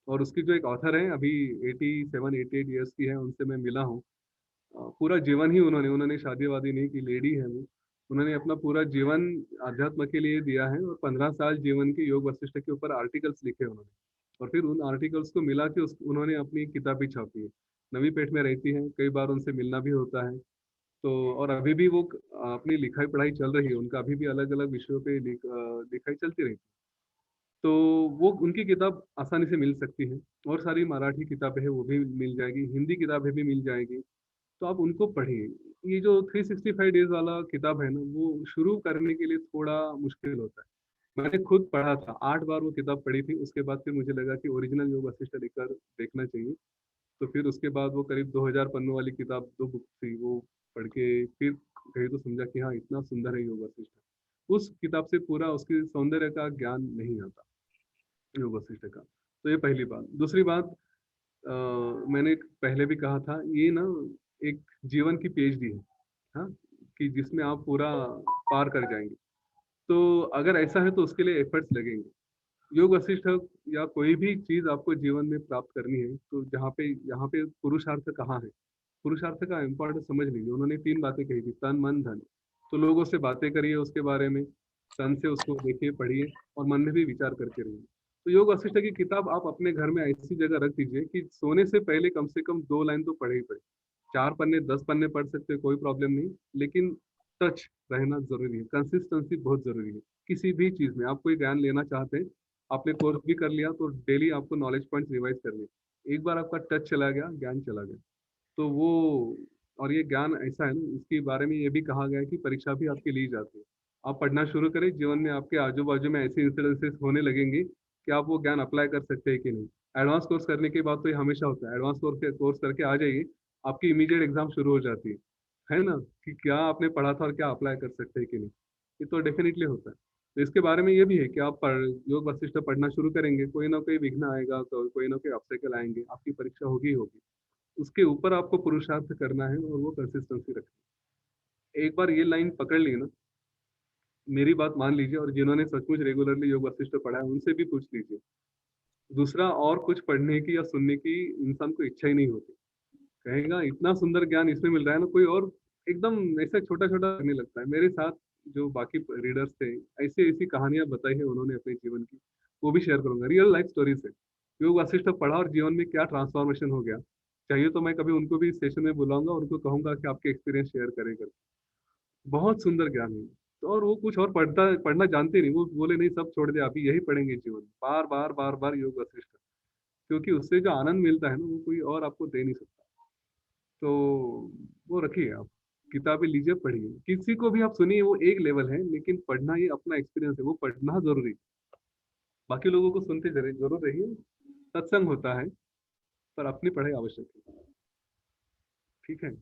और उसकी जो एक ऑथर है अभी 87-88 ईयर्स की है, उनसे मैं मिला हूँ। पूरा जीवन ही उन्होंने उन्होंने शादी वादी नहीं की, लेडी है वो। उन्होंने अपना पूरा जीवन अध्यात्म के लिए दिया है और 15 साल जीवन के योग वशिष्ठ के ऊपर आर्टिकल्स लिखे उन्होंने। और फिर उन आर्टिकल्स को मिला के उन्होंने अपनी किताब भी छापी है। नवी पेठ में रहती है, कई बार उनसे मिलना भी होता है। तो और अभी भी वो अपनी लिखाई पढ़ाई चल रही है उनका, अभी भी अलग अलग विषयों पे लिखाई चलती रही। तो वो उनकी किताब आसानी से मिल सकती है। और सारी मराठी किताबें हैं वो भी मिल जाएगी, हिंदी किताबें भी मिल जाएगी, तो आप उनको पढ़िए। ये जो 365 डेज वाला किताब है ना, वो शुरू करने के लिए थोड़ा मुश्किल होता है। मैंने खुद पढ़ा था, 8 बार वो किताब पढ़ी थी, उसके बाद फिर मुझे लगा कि ओरिजिनल योग वशिष्ठ लेकर देखना चाहिए। तो फिर उसके बाद वो करीब 2000 पन्नों वाली किताब, 2 बुक थी, वो पढ़ के फिर कहीं तो समझा कि हाँ इतना सुंदर है योग वशिष्ठ। उस किताब से पूरा उसके सौंदर्य का ज्ञान नहीं आता योग वशिष्ठ का। तो ये पहली बात। दूसरी बात, मैंने पहले भी कहा था, ये ना एक जीवन की पीएचडी है, हाँ, कि जिसमें आप पूरा पार कर जाएंगे। तो अगर ऐसा है तो उसके लिए एफर्ट्स लगेंगे। योग वशिष्ठ या कोई भी चीज आपको जीवन में प्राप्त करनी है, तो यहाँ पे पुरुषार्थ कहाँ है, पुरुषार्थ का इम्पोर्टेंस समझ लीजिए। उन्होंने 3 बातें कही थी, तन मन धन। तो लोगों से बातें करिए उसके बारे में, तन से उसको देखिए पढ़िए, और मन में भी विचार करते रहिए। तो योग वशिष्ठ की किताब आप अपने घर में ऐसी जगह रख दीजिए कि सोने से पहले कम से कम 2 लाइन तो पढ़े ही पढ़े। 4 पन्ने 10 पन्ने पढ़ सकते हो, कोई प्रॉब्लम नहीं, लेकिन टच रहना जरूरी है, कंसिस्टेंसी बहुत जरूरी है। किसी भी चीज में आप कोई ज्ञान लेना चाहते हैं, आपने कोर्स भी कर लिया तो डेली आपको नॉलेज पॉइंट्स रिवाइज करने। एक बार आपका टच चला गया, ज्ञान चला गया। तो वो, और ये ज्ञान ऐसा है ना, इसके बारे में ये भी कहा गया है कि परीक्षा भी आपकी ली जाती है। आप पढ़ना शुरू करें, जीवन में आपके आजू बाजू में ऐसे इंसिडेंसेस होने लगेंगे कि आप वो ज्ञान अप्लाई कर सकते हैं कि नहीं। एडवांस कोर्स करने के बाद तो ये हमेशा होता है, एडवांस कोर्स करके आ जाइए, आपकी इमीडिएट एग्जाम शुरू हो जाती है ना, कि क्या आपने पढ़ा था और क्या अप्लाई कर सकते हैं कि नहीं। ये तो डेफिनेटली होता है। तो इसके बारे में ये भी है कि आप योग वशिष्ठ पढ़ना शुरू करेंगे, कोई ना कोई विघ्न आएगा, तो कोई ना कोई ऑब्स्टेकल आएंगे, आपकी परीक्षा होगी ही होगी। उसके ऊपर आपको पुरुषार्थ करना है और वो कंसिस्टेंसी रखनी। एक बार ये लाइन पकड़ ली ना, मेरी बात मान लीजिए, और जिन्होंने सचमुच रेगुलरली योग वशिष्ठ पढ़ा है उनसे भी पूछ लीजिए, दूसरा और कुछ पढ़ने की या सुनने की इंसान को इच्छा ही नहीं होती। कहेगा इतना सुंदर ज्ञान इसमें मिल रहा है ना, कोई और एकदम ऐसा छोटा छोटा करने लगता है। मेरे साथ जो बाकी रीडर्स थे, ऐसी ऐसी कहानियां बताई है उन्होंने अपने जीवन की, वो भी शेयर करूंगा, रियल लाइफ स्टोरीज है। योग वशिष्ठ पढ़ा और जीवन में क्या ट्रांसफॉर्मेशन हो गया। चाहिए तो मैं कभी उनको भी सेशन में बुलाऊंगा, उनको कहूंगा कि आपके एक्सपीरियंस शेयर करें करके। बहुत सुंदर ज्ञान है। तो और वो कुछ और पढ़ना जानते नहीं, वो बोले नहीं सब छोड़ दे, अभी यही पढ़ेंगे जीवन में, बार बार बार बार योग वशिष्ठ, क्योंकि उससे जो आनंद मिलता है ना, वो कोई और आपको दे नहीं सकता। तो वो रखिए आप, किताबें लीजिए पढ़िए, किसी को भी आप सुनिए, वो एक लेवल है, लेकिन पढ़ना ये अपना एक्सपीरियंस है, वो पढ़ना जरूरी है। बाकी लोगों को सुनते जरूर रहिए, सत्संग होता है, पर अपनी पढ़ाई आवश्यक है। ठीक है।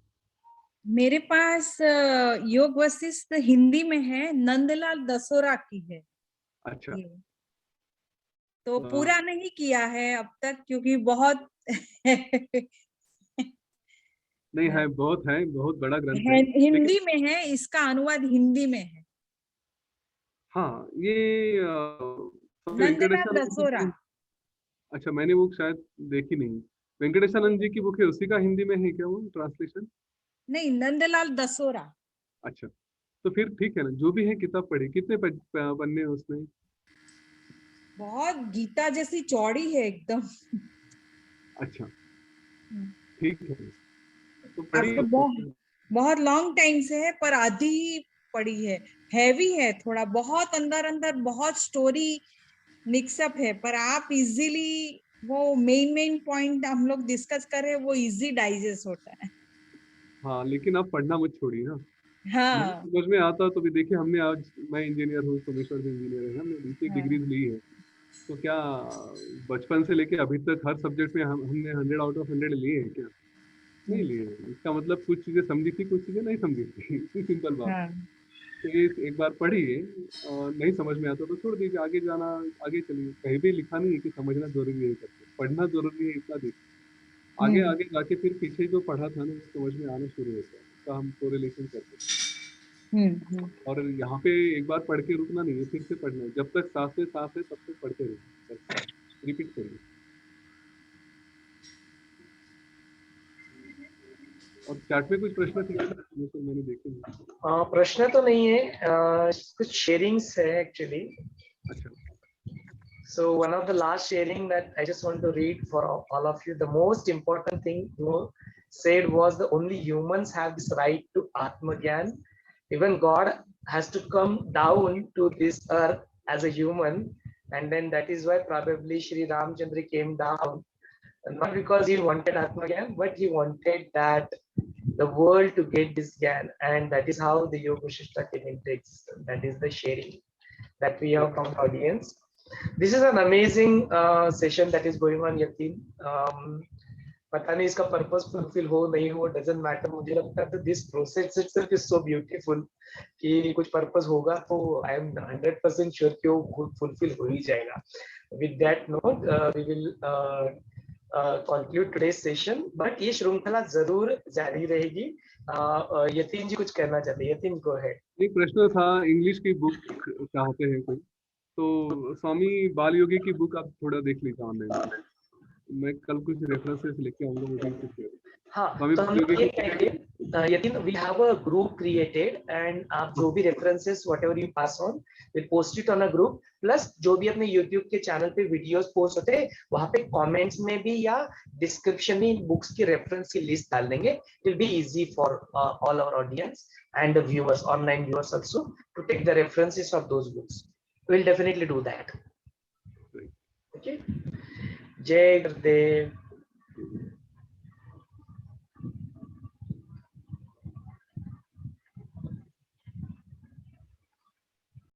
मेरे पास योग वशिष्ठ हिंदी में है, नंदलाल दसोरा की है अच्छा। ये। तो पूरा नहीं किया है अब तक, क्योंकि बहुत नहीं है, बहुत बड़ा ग्रंथ है। हिंदी में है, इसका अनुवाद हिंदी में है। हाँ, ये नंदलाल वेंकटेशानंद जी दसोरा। की। अच्छा, मैंने वो शायद देखी नहीं। वेंकटेशानंद जी की बुक है, उसी का हिंदी में है क्या वो ट्रांसलेशन? नहीं, नंदलाल दसोरा। अच्छा, तो फिर ठीक है ना, जो भी है किताब पढ़ी। कितने पन्ने हैं उसमें? बहुत गीता जैसी चौड़ी है एकदम। अच्छा, ठीक है, तो आपको पढ़िए। बहुत लॉन्ग टाइम से है, पर आधी ही पड़ी है। हैवी है थोड़ा, बहुत अंदर अंदर बहुत स्टोरी मिक्सअप है, पर आप इजीली वो मेन पॉइंट हम लोग डिस्कस कर रहे हैं, वो इजी डाइजेस्ट होता है। हाँ, लेकिन आप पढ़ना मत छोड़िए ना। नहीं हाँ समझ में आता तो भी देखिए, हमने आज, मैं इंजीनियर हूँ, सोमेश्वर भी इंजीनियर है, हमने बीटेक हाँ डिग्रीज ली है। तो क्या बचपन से लेके अभी तक हर सब्जेक्ट में हमने 100 आउट ऑफ 100 लिए हैं क्या? नहीं लिए हैं। इसका मतलब कुछ चीजें समझी थी, कुछ चीजें नहीं समझी थी। इतनी सिंपल बात। हाँ तो ये एक बार पढ़िए, और नहीं समझ में आता तो छोड़ दीजिए, आगे जाना, आगे चलिए। कहीं भी लिखा नहीं है कि समझना जरूरी है, करके पढ़ना जरूरी है, इतना देखिए। आगे हम्म आगे जाके फिर पीछे जो पढ़ा था ना, वो समझ में आना शुरू होता है, उसका हम कोरिलेशन करते हैं। हम्म। और यहाँ पे एक बार पढ़ के रुकना नहीं है, फिर से पढ़ना है। जब तक सांस है तब तक पढ़ते रहिए, रिपीट करिए। और चैट में कुछ प्रश्न थे क्या? ये तो मैंने देखे नहीं। प्रश्न तो नहीं है, कुछ शेयरिंग्स है एक्चुअली. अच्छा, So one of the last sharing that I just want to read for all of you. The most important thing you said was the only humans have this right to Atma Gyan. Even God has to come down to this earth as a human, and then that is why probably Shri Ramchandra came down, not because he wanted Atma Gyan, but he wanted that the world to get this Gyan, and that is how the Yoga Shishta came into existence. That is the sharing that we have from the audience. This is an amazing session that is going on, Yatin. पता नहीं इसका purpose fulfil हो नहीं हो, doesn't matter. मुझे लगता है this process itself is so beautiful कि कुछ पर्पस होगा तो आई एम 100% श्योर कि वो फुलफिल हो ही जाएगा. With that note we will conclude today's session, but ये श्रृंखला जरूर जारी रहेगी. यतीन जी कुछ कहना चाहते हैं. Yatin go ahead. एक प्रश्न था, इंग्लिश की बुक चाहते हैं कोई, तो स्वामी बाल योगी की बुक आप थोड़ा देख लीजिए ऑनलाइन। मैं कल कुछ रेफरेंसेस लेके आऊंगा, मुझे कुछ हाँ, स्वामी तो हम बाल लोग योगी ये की। करेंगे, Yatin, we have a group created and आप जो भी references whatever you pass on will post it on a group. Plus जो भी अपने यूट्यूब के चैनल पे वीडियोस पोस्ट होते हैं वहां पे कमेंट्स में भी या डिस्क्रिप्शन में बुक्स की रेफरेंस की लिस्ट डाल देंगे. It will be easy for all our audience and the viewers, online viewers also, to take the references of those books. We will definitely do that. Okay. Jai Gurudev.